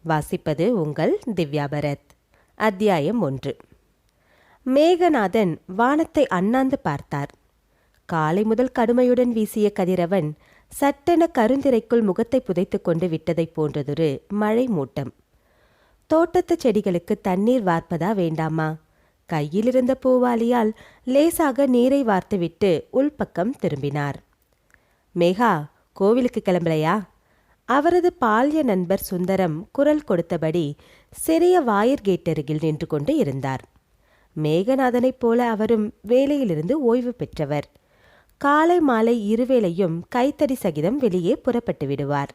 வாசிப்பது உங்கள் திவ்யா பரத். அத்தியாயம் 1. மேகநாதன் வானத்தை அண்ணாந்து பார்த்தார். காலை முதல் கடுமையுடன் வீசிய கதிரவன் சட்டென கருந்திரைக்குள் முகத்தை புதைத்து கொண்டு விட்டதைப் போன்றதொரு மழை மூட்டம். தோட்டத்து செடிகளுக்கு தண்ணீர் வார்ப்பதா வேண்டாமா? கையிலிருந்த பூவாலியால் லேசாக நீரை வார்த்துவிட்டு உள்பக்கம் திரும்பினார். மேகா, கோவிலுக்கு கிளம்பலையா? அவரது பால்ய நண்பர் சுந்தரம் குரல் கொடுத்தபடி சிறிய வாயிற் கேட்டருகில் நின்று கொண்டு இருந்தார். மேகநாதனைப் போல அவரும் வேலையிலிருந்து ஓய்வு பெற்றவர். காலை மாலை இருவேளையும் கைத்தடி சகிதம் வெளியே புறப்பட்டு விடுவார்.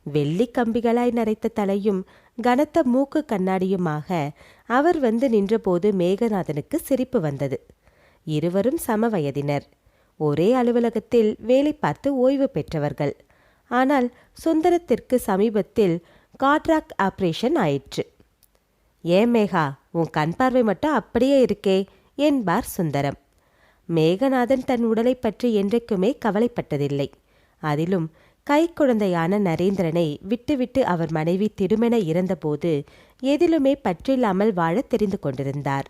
வெள்ளி கம்பிகளாய் நரைத்த தலையும் கனத்த மூக்கு கண்ணாடியுமாக அவர் வந்து நின்றபோது மேகநாதனுக்கு சிரிப்பு வந்தது. இருவரும் சம வயதினர். ஒரே அலுவலகத்தில் வேலை பார்த்து ஓய்வு பெற்றவர்கள். ஆனால் சுந்தரத்திற்கு சமீபத்தில் காட்ராக்ட் ஆபரேஷன் ஆயிற்று. ஏன் மேகா, உன் கண் பார்வை மட்டும் அப்படியே இருக்கே என்பார் சுந்தரம். மேகநாதன் தன் உடலை பற்றி என்றைக்குமே கவலைப்பட்டதில்லை. அதிலும் கை குழந்தையான நரேந்திரனை விட்டுவிட்டு அவர் மனைவி திடுமென இறந்தபோது எதிலுமே பற்றில்லாமல் வாழ தெரிந்து கொண்டிருந்தார்.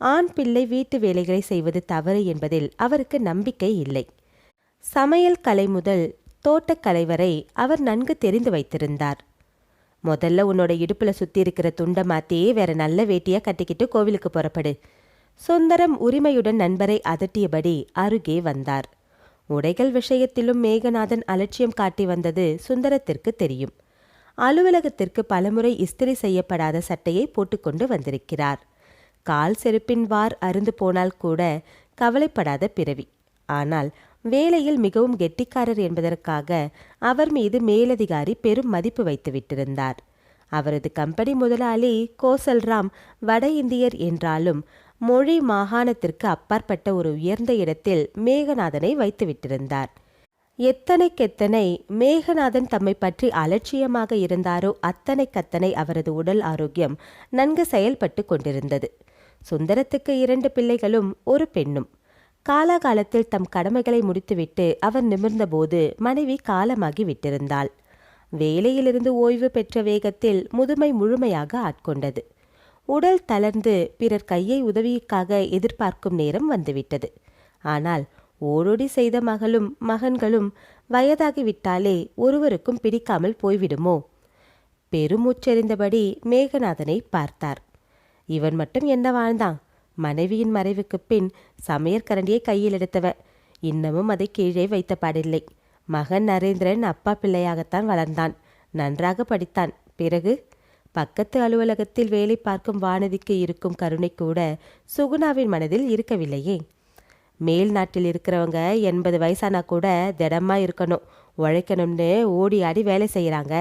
ஆண் பிள்ளை வீட்டு வேலைகளை செய்வது தவறு என்பதில் அவருக்கு நம்பிக்கை இல்லை. சமையல் கலை முதல் தோட்டக்கலை வரை அவர் நன்கு தெரிந்து வைத்திருந்தார். முதல்ல உன்னோட இடுப்புல சுத்தி இருக்கிற துண்டை மாத்தி வேற நல்ல வேட்டியா கட்டிக்கிட்டு கோவிலுக்கு புறப்படு. சுந்தரம் உரிமையுடன் நண்பரை அதட்டியபடி அருகே வந்தார். உடைகள் விஷயத்திலும் மேகநாதன் அலட்சியம் காட்டி வந்தது சுந்தரத்திற்கு தெரியும். அலுவலகத்திற்கு பலமுறை இஸ்திரி செய்யப்படாத சட்டையை போட்டுக்கொண்டு வந்திருக்கிறார். கால் செருப்பின் வார் அருந்து போனால் கூட கவலைப்படாத பிறவி. ஆனால் வேலையில் மிகவும் கெட்டிக்காரர் என்பதற்காக அவர் மீது மேலதிகாரி பெரும் மதிப்பு வைத்து விட்டிருந்தார். அவரது கம்பெனி முதலாளி கோசல்ராம் வட இந்தியர் என்றாலும் மொழி மாகாணத்திற்கு அப்பாற்பட்ட ஒரு உயர்ந்த இடத்தில் மேகநாதனை வைத்து விட்டிருந்தார். எத்தனைக்கெத்தனை மேகநாதன் தம்மை பற்றி அலட்சியமாக இருந்தாரோ அத்தனைக்கத்தனை அவரது உடல் ஆரோக்கியம் நன்கு செயல்பட்டு கொண்டிருந்தது. சுந்தரத்துக்கு 2 பிள்ளைகளும் ஒரு பெண்ணும். காலாகாலத்தில் தம் கடமைகளை முடித்துவிட்டு அவர் நிமிர்ந்தபோது மனைவி காலமாகி விட்டிருந்தாள். வேலையிலிருந்து ஓய்வு பெற்ற வேகத்தில் முதுமை முழுமையாக ஆட்கொண்டது. உடல் தளர்ந்து பிறர் கையை உதவிக்காக எதிர்பார்க்கும் நேரம் வந்துவிட்டது. ஆனால் ஓடோடி செய்த மகளும் மகன்களும் வயதாகிவிட்டாலே ஒருவருக்கும் பிடிக்காமல் போய்விடுமோ? பெருமூச்செறிந்தபடி மேகநாதனை பார்த்தார். இவன் மட்டும் என்ன வாழ்ந்தான்? மனைவியின் மறைவுக்கு பின் சமையற்கரண்டியை கையில் எடுத்தவன். இன்னமும் அதை கீழே வைத்த பாடில்லை. மகன் நரேந்திரன் அப்பா பிள்ளையாகத்தான் வளர்ந்தான். நன்றாக படித்தான். பிறகு பக்கத்து அலுவலகத்தில் வேலை பார்க்கும் வானதிக்கு இருக்கும் கருணை கூட சுகுணாவின் மனதில் இருக்கவில்லையே. மேல் நாட்டில் இருக்கிறவங்க 80 வயசானா கூட திடமா இருக்கணும், உழைக்கணும்னு ஓடி ஆடி வேலை செய்கிறாங்க.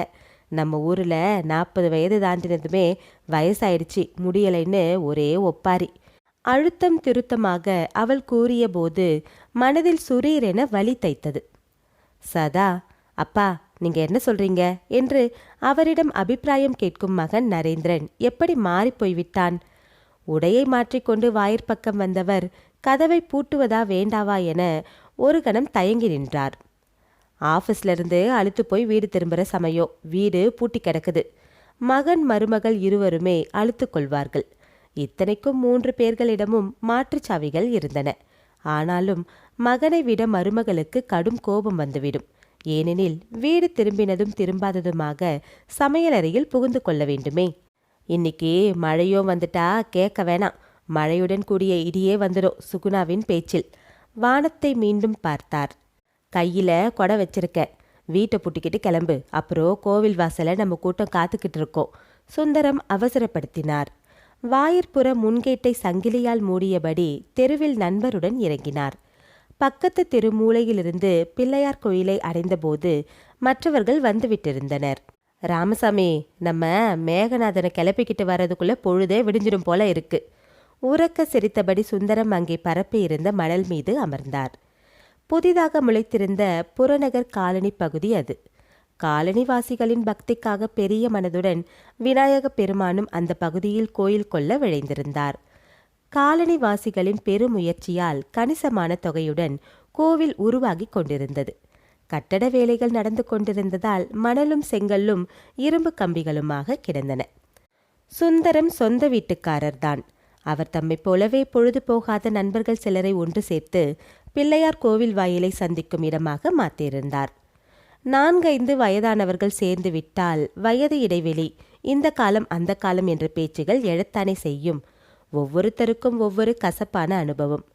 நம்ம ஊரில் 40 வயது தாண்டினதுமே வயசாயிடுச்சு, முடியலைன்னு ஒரே ஒப்பாரி. அழுத்தம் திருத்தமாக அவள் கூறிய போது மனதில் சுரீரென வலி தைத்தது. சதா, அப்பா நீங்க என்ன சொல்றீங்க என்று அவரிடம் அபிப்பிராயம் கேட்கும் மகன் நரேந்திரன் எப்படி மாறிப்போய்விட்டான். உடையை மாற்றிக்கொண்டு வாயிற்பக்கம் வந்தவர் கதவை பூட்டுவதா வேண்டாவா என ஒரு கணம் தயங்கி நின்றார். ஆஃபீஸ்லேருந்து அழுத்து போய் வீடு திரும்புகிற சமயம் வீடு பூட்டி கிடக்குது. மகன் மருமகள் இருவருமே அழுத்து கொள்வார்கள். இத்தனைக்கும் 3 பேர்களிடமும் மாற்றுச்சாவிகள் இருந்தன. ஆனாலும் மகனை விட மருமகளுக்கு கடும் கோபம் வந்துவிடும். ஏனெனில் வீடு திரும்பினதும் திரும்பாததுமாக சமையலறையில் புகுந்து கொள்ள வேண்டுமே. இன்னைக்கு மழையோ வந்துட்டா கேட்க வேணாம், மழையுடன் கூடிய இடியே வந்துடும் சுகுணாவின் பேச்சில். வானத்தை மீண்டும் பார்த்தார். கையில கொடை வச்சிருக்க, வீட்டை பூட்டிக்கிட்டு கிளம்பு, அப்புறம் கோவில் வாசல நம்ம கூட்டம் காத்துக்கிட்டு இருக்கோம் சுந்தரம் அவசரப்படுத்தினார். வாயிற்புற முன்கேட்டை சங்கிலியால் மூடியபடி தெருவில் நண்பருடன் இறங்கினார். பக்கத்து தெரு மூலையிலிருந்து பிள்ளையார் கோயிலை அடைந்தபோது மற்றவர்கள் வந்துவிட்டிருந்தனர். ராமசாமி, நம்ம மேகநாதனை கிளப்பிக்கிட்டு வர்றதுக்குள்ள பொழுதே விடிஞ்சிடும் போல இருக்கு. உறக்க சிரித்தபடி சுந்தரம் அங்கே பரப்பி இருந்த மணல் மீது அமர்ந்தார். புதிதாக முளைத்திருந்த புறநகர் காலனி பகுதி அது. காலனிவாசிகளின் பக்திக்காக பெரிய மனதுடன் விநாயக பெருமானும் அந்த பகுதியில் கோயில் கொள்ள விழைந்திருந்தார். காலனிவாசிகளின் பெருமுயற்சியால் கணிசமான தொகையுடன் கோவில் உருவாகி கொண்டிருந்தது. கட்டட வேலைகள் நடந்து கொண்டிருந்ததால் மணலும் செங்கல்லும் இரும்பு கம்பிகளுமாக கிடந்தன. சுந்தரம் சொந்த வீட்டுக்காரர்தான். அவர் தம்மை போலவே பொழுது போகாத நண்பர்கள் சிலரை ஒன்று சேர்த்து பிள்ளையார் கோவில் வாயிலை சந்திக்கும் இடமாக மாற்றியிருந்தார். 4-5 வயதானவர்கள் சேர்ந்து விட்டால் வயது இடைவெளி, இந்த காலம் அந்த காலம் என்ற பேச்சுகள் எழத்தானே செய்யும். ஒவ்வொருத்தருக்கும் ஒவ்வொரு கசப்பான அனுபவம்.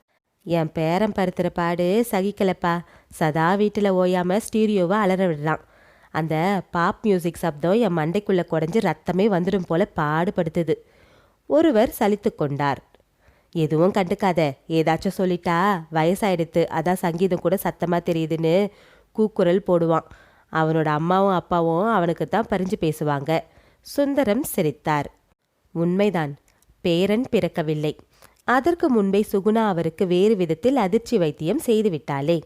என் பேரன் பருத்துற பாடு சகிக்கலப்பா. சதா வீட்டில் ஓயாம ஸ்டீரியோவை அலற விடுறான். அந்த பாப் மியூசிக் சப்தம் என் மண்டைக்குள்ளே குறைஞ்சி ரத்தமே வந்துடும் போல பாடுபடுத்துது. ஒருவர் சலித்து கொண்டார். எதுவும் கண்டுக்காத, ஏதாச்சும் சொல்லிட்டா வயசாயிடுத்து, அதான் சங்கீதம் கூட சத்தமாக தெரியுதுன்னு கூக்குரல் போடுவான். அவனோட அம்மாவும் அப்பாவும் அவனுக்கு தான் பறிஞ்சு பேசுவாங்க. சுந்தரம் சிரித்தார். உண்மைதான், பேரன் பிறக்கவில்லை. அதற்கு முன்பே சுகுணா அவருக்கு வேறு விதத்தில் அதிர்ச்சி வைத்தியம் செய்துவிட்டாளே.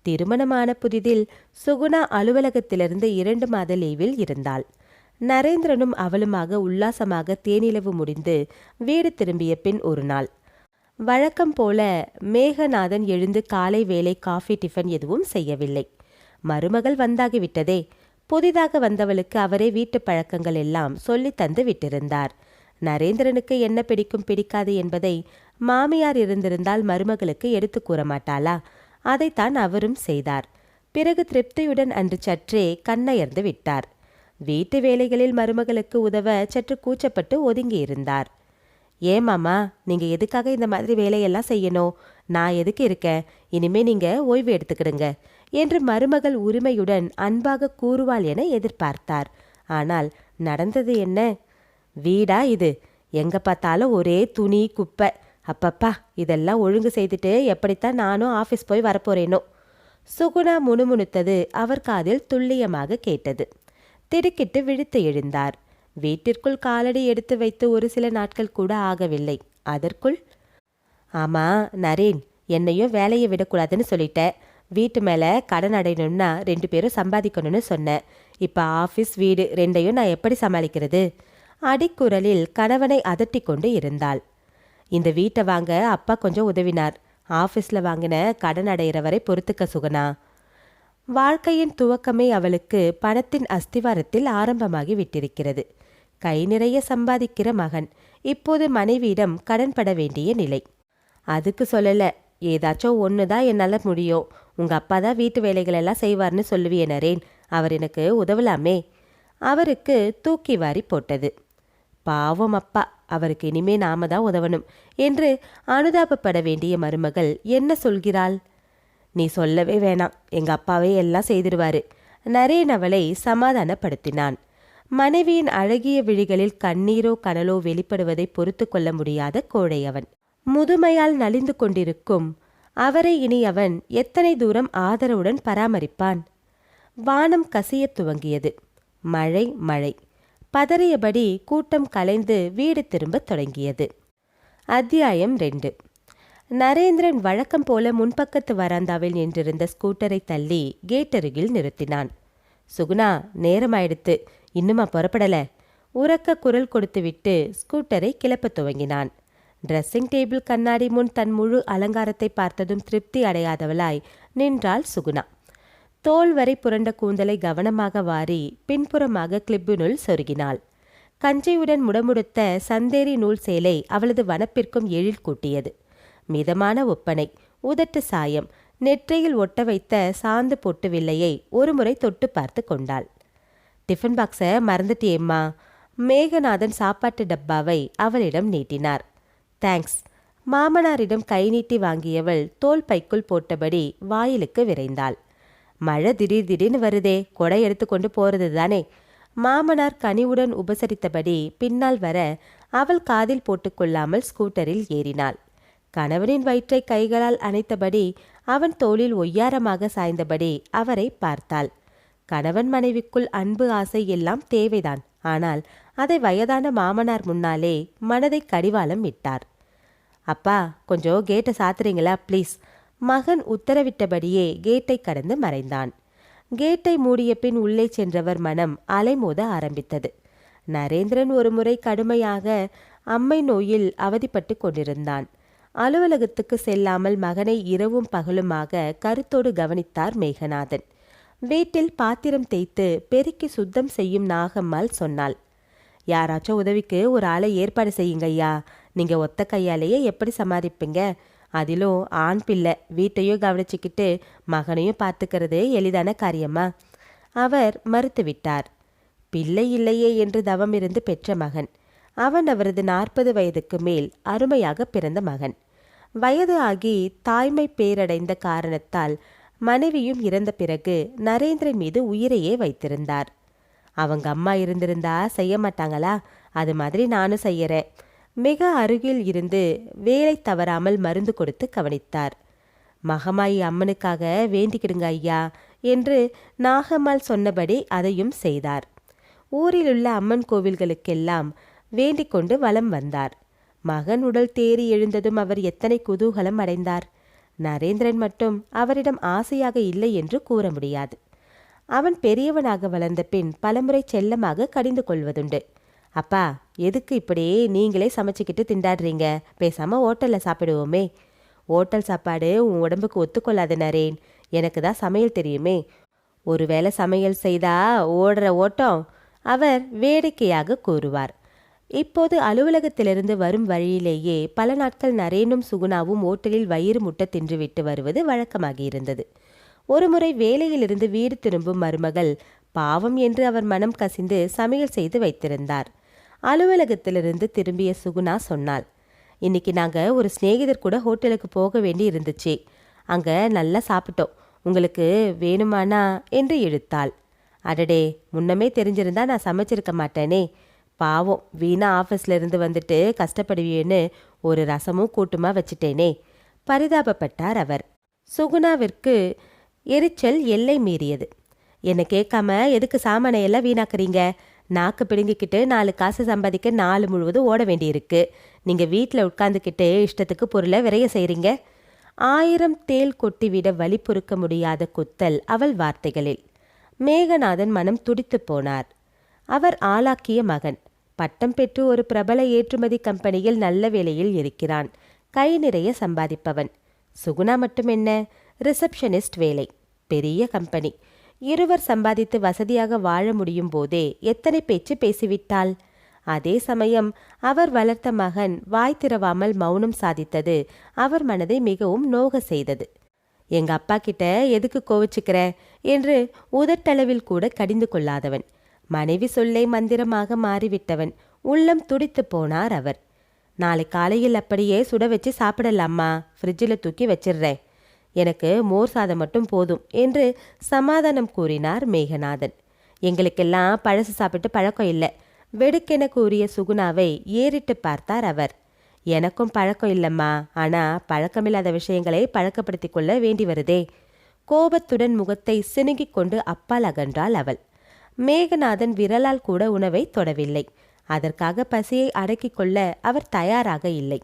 திருமணமான புதிதில் சுகுணா அலுவலகத்திலிருந்து 2 மாத லீவில் இருந்தாள். நரேந்திரனும் அவளுமாக உல்லாசமாக தேனிலவு முடிந்து வீடு திரும்பிய பின் ஒரு நாள் வழக்கம் போல மேகநாதன் எழுந்து காலை வேளை காஃபி டிஃபன் எதுவும் செய்யவில்லை. மருமகள் வந்தாகிவிட்டதே. புதிதாக வந்தவளுக்கு அவரே வீட்டு பழக்கங்கள் எல்லாம் சொல்லி தந்து விட்டிருந்தார். நரேந்திரனுக்கு என்ன பிடிக்கும் பிடிக்காது என்பதை மாமியார் இருந்திருந்தால் மருமகளுக்கு எடுத்து கூற மாட்டாளா? அதைத்தான் அவரும் செய்தார். பிறகு திருப்தியுடன் அன்று சற்றே கண்ணயர்ந்து விட்டார். வீட்டு வேலைகளில் மருமகளுக்கு உதவ சற்று கூச்சப்பட்டு ஒதுங்கி இருந்தார். ஏன் மாமா, நீங்க எதுக்காக இந்த மாதிரி வேலையெல்லாம் செய்யணும்? நான் எதுக்கு இருக்கேன்? இனிமே நீங்க ஓய்வு எடுத்துக்கிடுங்க என்று மருமகள் உரிமையுடன் அன்பாக கூறுவாள் என எதிர்பார்த்தார். ஆனால் நடந்தது என்ன? வீடா இது? எங்க பார்த்தாலும் ஒரே துணி குப்பை. அப்பப்பா, இதெல்லாம் ஒழுங்கு செய்துட்டு எப்படித்தான் நானும் ஆஃபீஸ் போய் வரப்போறேனோ. சுகுணா முணுமுணுத்தது அவர் காதில் துல்லியமாக கேட்டது. திடுக்கிட்டு விழித்து எழுந்தார். வீட்டிற்குள் காலடி எடுத்து வைத்து ஒரு சில நாட்கள் கூட ஆகவில்லை. அதற்குள், ஆமா நரேன், என்னையும் வேலையை விடக்கூடாதுன்னு சொல்லிட்டேன். வீட்டு மேலே கடன் அடையணும்னா 2 பேரும் சம்பாதிக்கணும்னு சொன்னேன். இப்போ ஆஃபீஸ் வீடு 2ஐயும் நான் எப்படி சமாளிக்கிறது? அடிக்குரலில் கணவனை அதட்டி கொண்டு இருந்தாள். இந்த வீட்டை வாங்க அப்பா கொஞ்சம் உதவினார். ஆஃபீஸில் வாங்கின கடன் அடையிற வரை பொறுத்துக்க சுகுணா. வாழ்க்கையின் துவக்கமே அவளுக்கு பணத்தின் அஸ்திவாரத்தில் ஆரம்பமாகி விட்டிருக்கிறது. கை நிறைய சம்பாதிக்கிற மகன் இப்போது மனைவியிடம் கடன் பட வேண்டிய நிலை. அதுக்கு சொல்லலை, ஏதாச்சும் ஒன்று தான் என்னால் முடியும். உங்கள் அப்பா தான் வீட்டு வேலைகளெல்லாம் செய்வார்னு சொல்லுவியே நரேன், அவர் எனக்கு உதவலாமே. அவருக்கு தூக்கி வாரி போட்டது. பாவம் அப்பா, அவருக்கு இனிமே நாம தான் உதவணும் என்று அனுதாபப்பட வேண்டிய மருமகள் என்ன சொல்கிறாள்? நீ சொல்லவே வேணாம், எங்க அப்பாவே எல்லாம் செய்திருவாரு. நரேன் அவளை சமாதானப்படுத்தினான். மனைவியின் அழகிய விழிகளில் கண்ணீரோ கனலோ வெளிப்படுவதை பொறுத்து கொள்ள முடியாத கோழை அவன். முதுமையால் நலிந்து கொண்டிருக்கும் அவரை இனி அவன் எத்தனை தூரம் ஆதரவுடன் பராமரிப்பான்? வானம் கசியத் துவங்கியது. மழை மழை பதறியபடி கூட்டம் கலைந்து வீடு திரும்பத் தொடங்கியது. அத்தியாயம் 2. நரேந்திரன் வழக்கம் போல முன்பக்கத்து வராந்தாவில் நின்றிருந்த ஸ்கூட்டரை தள்ளி கேட்டருகில் நிறுத்தினான். சுகுணா, நேரமாயிடுத்து, இன்னுமா புறப்படல? உரக்க குரல் கொடுத்துவிட்டு ஸ்கூட்டரை கிளப்பத் துவங்கினான். ட்ரெஸ்ஸிங் டேபிள் கண்ணாடி முன் தன் முழு அலங்காரத்தை பார்த்ததும் திருப்தி அடையாதவளாய் நின்றாள் சுகுணா. தோல் வரை புரண்ட கூந்தலை கவனமாக வாரி பின்புறமாக கிளிப்பினுள் சொருகினாள். கஞ்சையுடன் முடமுடுத்த சந்தேரி நூல் சேலை அவளது வனப்பிற்கும் எழில் கூட்டியது. மிதமான ஒப்பனை, உதட்டு சாயம், நெற்றியில் ஒட்ட வைத்த சாந்து பொட்டு வில்லையை ஒருமுறை தொட்டு பார்த்து கொண்டாள். டிஃபன் பாக்ஸை மறந்துட்டியேம்மா. மேகநாதன் சாப்பாட்டு டப்பாவை அவளிடம் நீட்டினார். தேங்க்ஸ். மாமனாரிடம் கை நீட்டி வாங்கியவள் தோல் பைக்குள் போட்டபடி வாயிலுக்கு விரைந்தாள். மழை திடீர்னு வருதே, கொடை எடுத்துக்கொண்டு போறது தானே. மாமனார் கனிவுடன் உபசரித்தபடி பின்னால் வர அவள் காதில் போட்டுக்கொள்ளாமல் ஸ்கூட்டரில் ஏறினாள். கணவனின் வயிற்றை கைகளால் அணைத்தபடி அவன் தோளில் ஒய்யாரமாக சாய்ந்தபடி அவரை பார்த்தாள். கணவன் மனைவிக்குள் அன்பு ஆசை எல்லாம் தேவைதான். ஆனால் அதை வயதான மாமனார் முன்னாலே மனதை கடிவாளம் விட்டார். அப்பா, கொஞ்சம் கேட்டை சாத்துறீங்களா ப்ளீஸ்? மகன் உத்தரவிட்டபடியே கேட்டை கடந்து மறைந்தான். கேட்டை மூடிய பின் உள்ளே சென்றவர் மனம் அலைமோத ஆரம்பித்தது. நரேந்திரன் ஒருமுறை கடுமையாக அம்மை நோயில் அவதிப்பட்டு கொண்டிருந்தான். அலுவலகத்துக்கு செல்லாமல் மகனை இரவும் பகலுமாக கருத்தோடு கவனித்தார் மேகநாதன். வீட்டில் பாத்திரம் தேய்த்து பெருக்கி சுத்தம் செய்யும் நாகம்மாள் சொன்னாள். யாராச்சும் உதவிக்கு ஒரு ஆளை ஏற்பாடு செய்யுங்க ஐயா. நீங்க ஒத்த கையாலேயே எப்படி சமாளிப்பீங்க? அதிலும் ஆண் பிள்ளை, வீட்டையும் கவனிச்சுக்கிட்டு மகனையும் பார்த்துக்கிறது எளிதான காரியமா? அவர் மறுத்துவிட்டார். பிள்ளை இல்லையே என்று தவம் இருந்து பெற்ற மகன். அவன் அவரது 40 வயதுக்கு மேல் அருமையாக பிறந்த மகன். வயது ஆகி தாய்மை பேரடைந்த காரணத்தால் மனைவியும் இறந்த பிறகு நரேந்திரன் மீது உயிரையே வைத்திருந்தார். அவங்க அம்மா இருந்திருந்தா செய்ய மாட்டாங்களா? அது மாதிரி நானும் செய்யறேன். மிக அருகில் இருந்து வேலை தவறாமல் மருந்து கொடுத்து கவனித்தார். மகமாயி அம்மனுக்காக வேண்டிக்கிடுங்க ஐயா என்று நாகம்மாள் சொன்னபடி அதையும் செய்தார். ஊரிலுள்ள அம்மன் கோவில்களுக்கெல்லாம் வேண்டிக் கொண்டு வலம் வந்தார். மகன் உடல் தேறி எழுந்ததும் அவர் எத்தனை குதூகலம் அடைந்தார். நரேந்திரன் மட்டும் அவரிடம் ஆசையாக இல்லை என்று கூற முடியாது. அவன் பெரியவனாக வளர்ந்த பின் பலமுறை செல்லமாக கடிந்து கொள்வதுண்டு. அப்பா, எதுக்கு இப்படி நீங்களே சமைச்சிக்கிட்டு திண்டாடுறீங்க? பேசாம ஓட்டல்ல சாப்பிடுவோமே. ஓட்டல் சாப்பாடு உன் உடம்புக்கு ஒத்துக்கொள்ளாத நரேன். எனக்கு தான் சமையல் தெரியுமே. ஒருவேளை சமையல் செய்தா ஓடுற ஓட்டம், அவர் வேடிக்கையாக கூறுவார். இப்போது அலுவலகத்திலிருந்து வரும் வழியிலேயே பல நாட்கள் நரேனும் சுகுணாவும் ஓட்டலில் வயிறு முட்ட தின்றுவிட்டு வருவது வழக்கமாகியிருந்தது. ஒருமுறை வேலையிலிருந்து வீடு திரும்பும் மருமகள் பாவம் என்று அவர் மனம் கசிந்து சமையல் செய்து வைத்திருந்தார். அலுவலகத்திலிருந்து திரும்பிய சுகுணா சொன்னாள், இன்னைக்கு நாங்கள் ஒரு சிநேகிதர் கூட ஹோட்டலுக்கு போக வேண்டி இருந்துச்சு. அங்கே நல்லா சாப்பிட்டோம். உங்களுக்கு வேணுமானா என்று இழுத்தாள். அடடே, முன்னமே தெரிஞ்சிருந்தா நான் சமைச்சிருக்க மாட்டேனே. பாவம், வீணா ஆஃபீஸ்ல இருந்து வந்துட்டு கஷ்டப்படுவியேன்னு ஒரு ரசமும் கூட்டுமா வச்சிட்டேனே. பரிதாபப்பட்டார் அவர். சுகுணாவிற்கு எரிச்சல் எல்லை மீறியது. என்னை கேட்காம எதுக்கு சாமானையெல்லாம் வீணாக்குறீங்க? நாக்கு பிடுங்கிக்கிட்டு 4 காசு சம்பாதிக்க நாள் முழுவதும் ஓட வேண்டியிருக்கு. நீங்க வீட்டில் உட்கார்ந்துக்கிட்டு இஷ்டத்துக்கு பொருளை விரைய செய்றீங்க. 1000 தேள் கொட்டிவிட வலி பொறுக்க முடியாத குத்தல் அவள் வார்த்தைகளில். மேகநாதன் மனம் துடித்து போனார். அவர் ஆளாக்கிய மகன் பட்டம் பெற்று ஒரு பிரபல ஏற்றுமதி கம்பெனியில் நல்ல வேலையில் இருக்கிறான். கை நிறைய சம்பாதிப்பவன். சுகுணா மட்டும் என்ன, ரிசப்ஷனிஸ்ட் வேலை, பெரிய கம்பெனி. இருவர் சம்பாதித்து வசதியாக வாழ முடியும் போதே எத்தனை பேச்சு பேசிவிட்டாள். அதே சமயம் அவர் வளர்த்த மகன் வாய் திறவாமல் மௌனம் சாதித்தது அவர் மனதை மிகவும் நோக செய்தது. எங்க அப்பா கிட்ட எதுக்கு கோவிச்சுக்கிற என்று உதட்டளவில் கூட கடிந்து கொள்ளாதவன், மனைவி சொல்லை மந்திரமாக மாறிவிட்டவன். உள்ளம் துடித்து போனார் அவர். நாளை காலையில் அப்படியே சுட வச்சு சாப்பிடலாமா? ஃப்ரிட்ஜில் தூக்கி வச்சிடுறேன். எனக்கு மோர் சாதம் மட்டும் போதும் என்று சமாதானம் கூறினார் மேகநாதன். எங்களுக்கெல்லாம் பழசு சாப்பிட்டு பழக்கம் இல்லை, வெடுக்கென கூறிய சுகுணாவை ஏறிட்டு பார்த்தார் அவர். எனக்கும் பழக்கம் இல்லம்மா, ஆனா பழக்கமில்லாத விஷயங்களை பழக்கப்படுத்தி கொள்ள வேண்டி வருதே. கோபத்துடன் முகத்தை சினுங்கிக் கொண்டு அப்பால் அகன்றாள் அவள். மேகநாதன் விரலால் கூட உணவை தொடவில்லை. அதற்காக பசியை அடக்கிக் கொள்ள அவர் தயாராக இல்லை.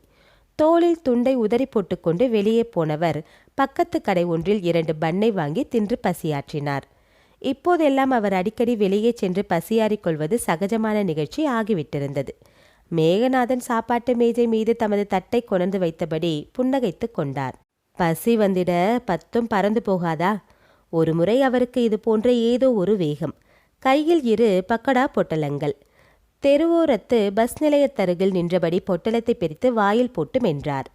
தோளில் துண்டை உதறி போட்டுக்கொண்டு வெளியே போனவர் பக்கத்து கடை ஒன்றில் 2 பன்னை வாங்கி தின்று பசியாற்றினார். இப்போதெல்லாம் அவர் அடிக்கடி வெளியே சென்று பசியாறிக் கொள்வது சகஜமான நிகழ்ச்சி ஆகிவிட்டிருந்தது. மேகநாதன் சாப்பாட்டு மேஜை மீது தமது தட்டை கொணர்ந்து வைத்தபடி புன்னகைத்து கொண்டார். பசி வந்திட 10 பறந்து போகாதா? ஒரு முறை அவருக்கு இது போன்ற ஏதோ ஒரு வேகம். கையில் 2 பக்கடா பொட்டலங்கள். தெருவோரத்து பஸ் நிலையத்தருகில் நின்றபடி பொட்டலத்தை பிரித்து வாயில் போட்டு மென்றார்.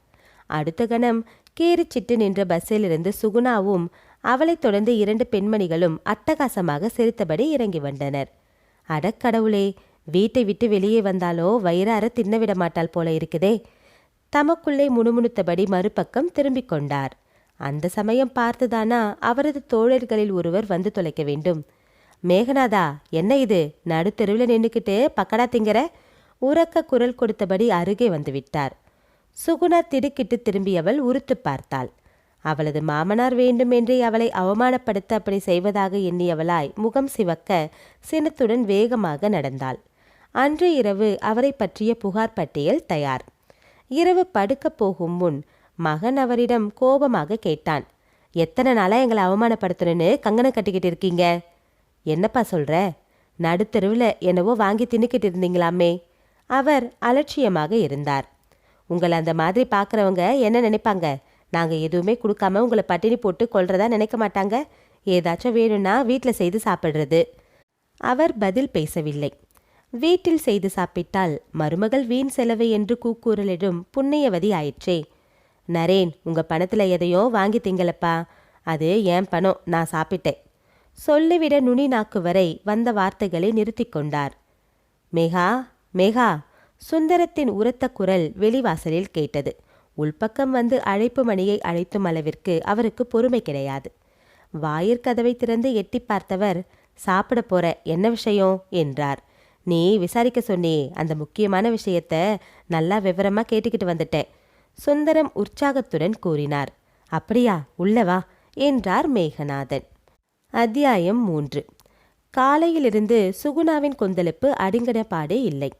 அடுத்த கணம் கீறிச்சிட்டு நின்ற பஸ்ஸிலிருந்து சுகுணாவும் அவளைத் தொடர்ந்து 2 பெண்மணிகளும் அட்டகாசமாக சிரித்தபடி இறங்கி வந்தனர். அடக்கடவுளே, வீட்டை விட்டு வெளியே வந்தாலோ வயிறார தின்னவிட மாட்டாள் போல இருக்குதே. தமக்குள்ளே முணுமுணுத்தபடி மறுபக்கம் திரும்பிக் கொண்டார். அந்த சமயம் பார்த்துதானா அவரது தோழர்களில் ஒருவர் வந்து தொலைக்க வேண்டும். மேகநாதா, என்ன இது? நடுத்தெருவில் நின்றுக்கிட்டு பக்கடா திங்கிற? உரக்க குரல் கொடுத்தபடி அருகே வந்துவிட்டார். சுகுணா திடுக்கிட்டு திரும்பியவள் உறுத்து பார்த்தாள். அவளது மாமனார் வேண்டுமென்றே அவளை அவமானப்படுத்த அப்படி செய்வதாக எண்ணியவளாய் முகம் சிவக்க சினத்துடன் வேகமாக நடந்தாள். அன்று இரவு அவரை பற்றிய புகார் பட்டியல் தயார். இரவு படுக்கப் போகும் முன் மகன் அவரிடம் கோபமாக கேட்டான், எத்தனை நாளா எங்களை அவமானப்படுத்தணுன்னு கங்கணம் கட்டிக்கிட்டு இருக்கீங்க? என்னப்பா சொல்ற? நடுத்தெருவில் என்னவோ வாங்கி தின்னுக்கிட்டு இருந்தீங்களாமே. அவர் அலட்சியமாக இருந்தார். உங்களை அந்த மாதிரி பார்க்குறவங்க என்ன நினைப்பாங்க? நாங்கள் எதுவுமே கொடுக்காம உங்களை பட்டினி போட்டு கொள்றதா நினைக்க மாட்டாங்க. ஏதாச்சும் வேணும்னா வீட்டில் செய்து சாப்பிடுறது. அவர் பதில் பேசவில்லை. வீட்டில் செய்து சாப்பிட்டால் மருமகள் வீண் செலவு என்று கூக்குரலிடும் புண்ணியவதி ஆயிற்றே. நரேன், உங்க பணத்துல எதையோ வாங்கி திங்களப்பா, அது என் பணம், நான் சாப்பிட்டேன். சொல்லிவிட நுனி நாக்கு வரை வந்த வார்த்தைகளை நிறுத்தி கொண்டார். மேகா, மேகா! சுந்தரத்தின் உரத்த குரல் வெளிவாசலில் கேட்டது. உள்பக்கம் வந்து அழைப்பு மணியை அழைத்தும் அளவிற்கு அவருக்கு பொறுமை கிடையாது. வாயிற்கதவை திறந்து எட்டி பார்த்தவர், சாப்பிட போற, என்ன விஷயம் என்றார். நீ விசாரிக்க சொன்னியே, அந்த முக்கியமான விஷயத்த நல்லா விவரமா கேட்டுக்கிட்டு வந்துட்டேன். சுந்தரம் உற்சாகத்துடன் கூறினார். அப்படியா, உள்ளவா என்றார் மேகநாதன். அத்தியாயம் 3. காலையிலிருந்து சுகுணாவின் கொந்தளிப்பு அடிங்கன பாடே இல்லை.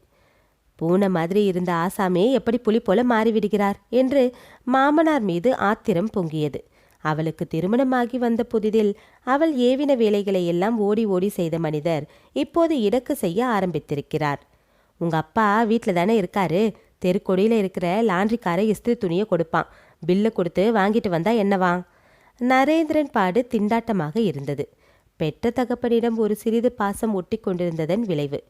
பூனை மாதிரி இருந்த ஆசாமே எப்படி புலி போல மாறிவிடுகிறார் என்று மாமனார் மீது ஆத்திரம் பொங்கியது. அவளுக்கு திருமணமாகி வந்த புதிதில் அவள் ஏவின வேலைகளை எல்லாம் ஓடி ஓடி செய்த மனிதர் இப்போது இடக்கு செய்ய ஆரம்பித்திருக்கிறார். உங்க அப்பா வீட்டில் தானே இருக்காரு, தெருக்கொடியில் இருக்கிற லாண்ட்ரிக்காரை இஸ்திரி துணியை கொடுப்பான், பில்லை கொடுத்து வாங்கிட்டு வந்தா என்னவா? நரேந்திரன் பாடு திண்டாட்டமாக இருந்தது. பெற்ற தகப்பனிடம் ஒரு சிறிது பாசம் ஒட்டி கொண்டிருந்ததன் விளைவு.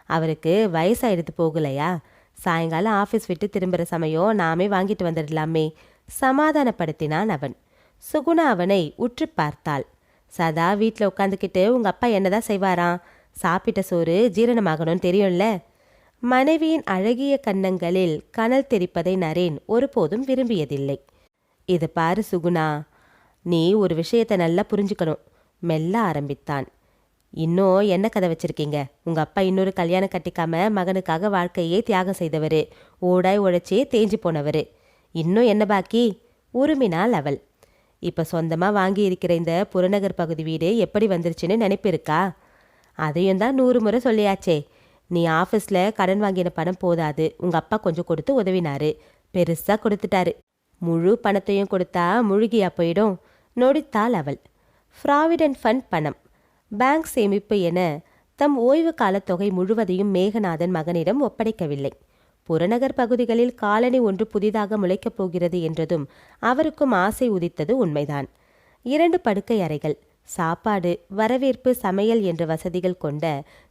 அவருக்கு வயசாயிடுத்து போகலையா? சாயங்காலம் ஆஃபீஸ் விட்டு திரும்புகிற சமயம் நாமே வாங்கிட்டு வந்துடலாமே, சமாதானப்படுத்தினான் அவன். சுகுணா அவனை உற்று பார்த்தாள். சதா வீட்டில் உட்காந்துக்கிட்டு உங்க அப்பா என்னதான் செய்வாராம்? சாப்பிட்ட சோறு ஜீரணமாகணும்னு தெரியும்ல. மனைவியின் அழகிய கன்னங்களில் கனல் தெரிப்பதை நரேன் ஒருபோதும் விரும்பியதில்லை. இது பாரு சுகுணா, நீ ஒரு விஷயத்தை நல்லா புரிஞ்சுக்கணும். மெல்ல ஆரம்பித்தான். இன்னும் என்ன கதை வச்சிருக்கீங்க? உங்க அப்பா இன்னொரு கல்யாணம் கட்டிக்காம மகனுக்காக வாழ்க்கையே தியாகம் செய்தவரு, ஓடாய் உழைச்சி தேஞ்சு போனவரு. இன்னும் என்ன பாக்கி? உருமினாள் அவள். இப்ப சொந்தமா வாங்கி இருக்கிற இந்த புறநகர் பகுதி வீடு எப்படி வந்துருச்சுன்னு நினைப்பிருக்கா? அதையும் தான் 100 முறை சொல்லியாச்சே. நீ ஆஃபீஸில் கடன் வாங்கின பணம் போதாது, உங்க அப்பா கொஞ்சம் கொடுத்து உதவினாரு, பெருசா கொடுத்துட்டாரு. முழு பணத்தையும் கொடுத்தா முழுகியா போயிடும், நொடித்தாள் அவள். ப்ராவிடன்ட் ஃபண்ட் பணம், பேங்க் சேமிப்பு என தம் ஓய்வு கால தொகை முழுவதையும் மேகநாதன் மகனிடம் ஒப்படைக்கவில்லை. புறநகர் பகுதிகளில் காலனி ஒன்று புதிதாக முளைக்கப் போகிறது என்றதும் அவருக்கும் ஆசை உதித்தது உண்மைதான். 2 படுக்கை அறைகள், சாப்பாடு, வரவேற்பு, சமையல் என்ற வசதிகள் கொண்ட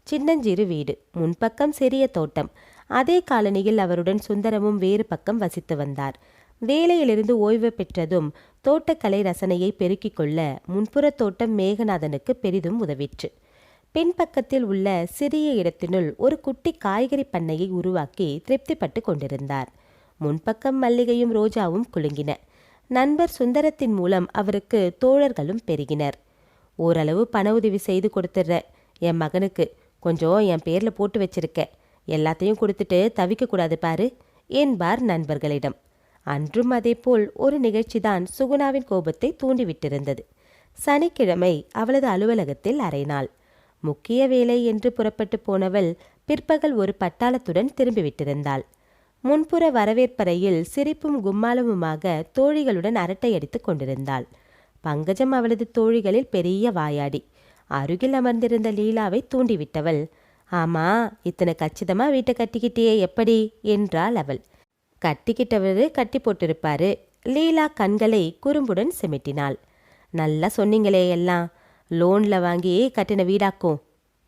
சின்னஞ்சிறு வீடு, முன்பக்கம் சிறிய தோட்டம். அதே காலனியில் அவருடன் சுந்தரமும் வேறு பக்கம் வசித்து வந்தார். வேலையிலிருந்து ஓய்வு பெற்றதும் தோட்டக்கலை ரசனையை பெருக்கிக் கொள்ள முன்புற தோட்டம் மேகநாதனுக்கு பெரிதும் உதவிற்று. பின்பக்கத்தில் உள்ள சிறிய இடத்தினுள் ஒரு குட்டி காய்கறி பண்ணையை உருவாக்கி திருப்திப்பட்டு கொண்டிருந்தார். முன்பக்கம் மல்லிகையும் ரோஜாவும் குலுங்கின. நண்பர் சுந்தரத்தின் மூலம் அவருக்கு தோழர்களும் பெருகினர். ஓரளவு பண உதவி செய்து கொடுத்துட்றேன், என் மகனுக்கு கொஞ்சம் என் பேரில் போட்டு வச்சிருக்க, எல்லாத்தையும் கொடுத்துட்டு தவிக்கக்கூடாது பாரு என்பார் நண்பர்களிடம். அன்றும் அதேபோல் ஒரு நிகழ்ச்சிதான் சுகுணாவின் கோபத்தை தூண்டிவிட்டிருந்தது. சனிக்கிழமை அவளது அலுவலகத்தில் அரை நாள். முக்கிய வேலை என்று புறப்பட்டு போனவள் பிற்பகல் ஒரு பட்டாளத்துடன் திரும்பிவிட்டிருந்தாள். முன்புற வரவேற்பறையில் சிரிப்பும் கும்மாளமுமாக தோழிகளுடன் அரட்டை அடித்துக் கொண்டிருந்தாள். பங்கஜம் அவளது தோழிகளில் பெரிய வாயாடி. அருகில் அமர்ந்திருந்த லீலாவை தூண்டிவிட்டவள், ஆமா, இத்தனை கச்சிதமா வீட்டை கட்டிக்கிட்டியே எப்படி என்றாள் அவள். கட்டிக்கிட்டவரு கட்டி போட்டிருப்பாரு. லீலா கண்களை குறும்புடன் சிமிட்டினாள். நல்லா சொன்னீங்களே, எல்லாம் லோன்ல வாங்கி கட்டின வீடாக்கும்.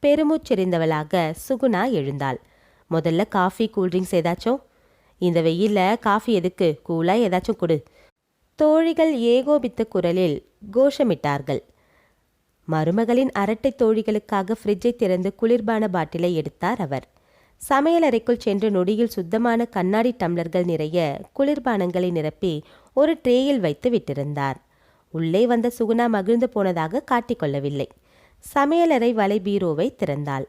பெருமூச்செறிந்தவளாக சுகுணா எழுந்தாள். முதல்ல காஃபி, கூல்ட்ரிங்க்ஸ் ஏதாச்சும்? இந்த வெயில்ல காஃபி எதுக்கு, கூலா ஏதாச்சும் கொடு. தோழிகள் ஏகோபித்த குரலில் கோஷமிட்டார்கள். மருமகளின் அரட்டை தோழிகளுக்காக ஃப்ரிட்ஜை திறந்து குளிர்பான பாட்டிலை எடுத்தார் அவர். சமையலறைக்குள் சென்று நொடியில் சுத்தமான கண்ணாடி டம்ளர்கள் நிறைய குளிர்பானங்களை நிரப்பி ஒரு ட்ரேயில் வைத்து விட்டிருந்தார். உள்ளே வந்த சுகுணா மகிழ்ந்து போனதாக காட்டிக்கொள்ளவில்லை. சமையலறை வலை பீரோவை திறந்தாள்.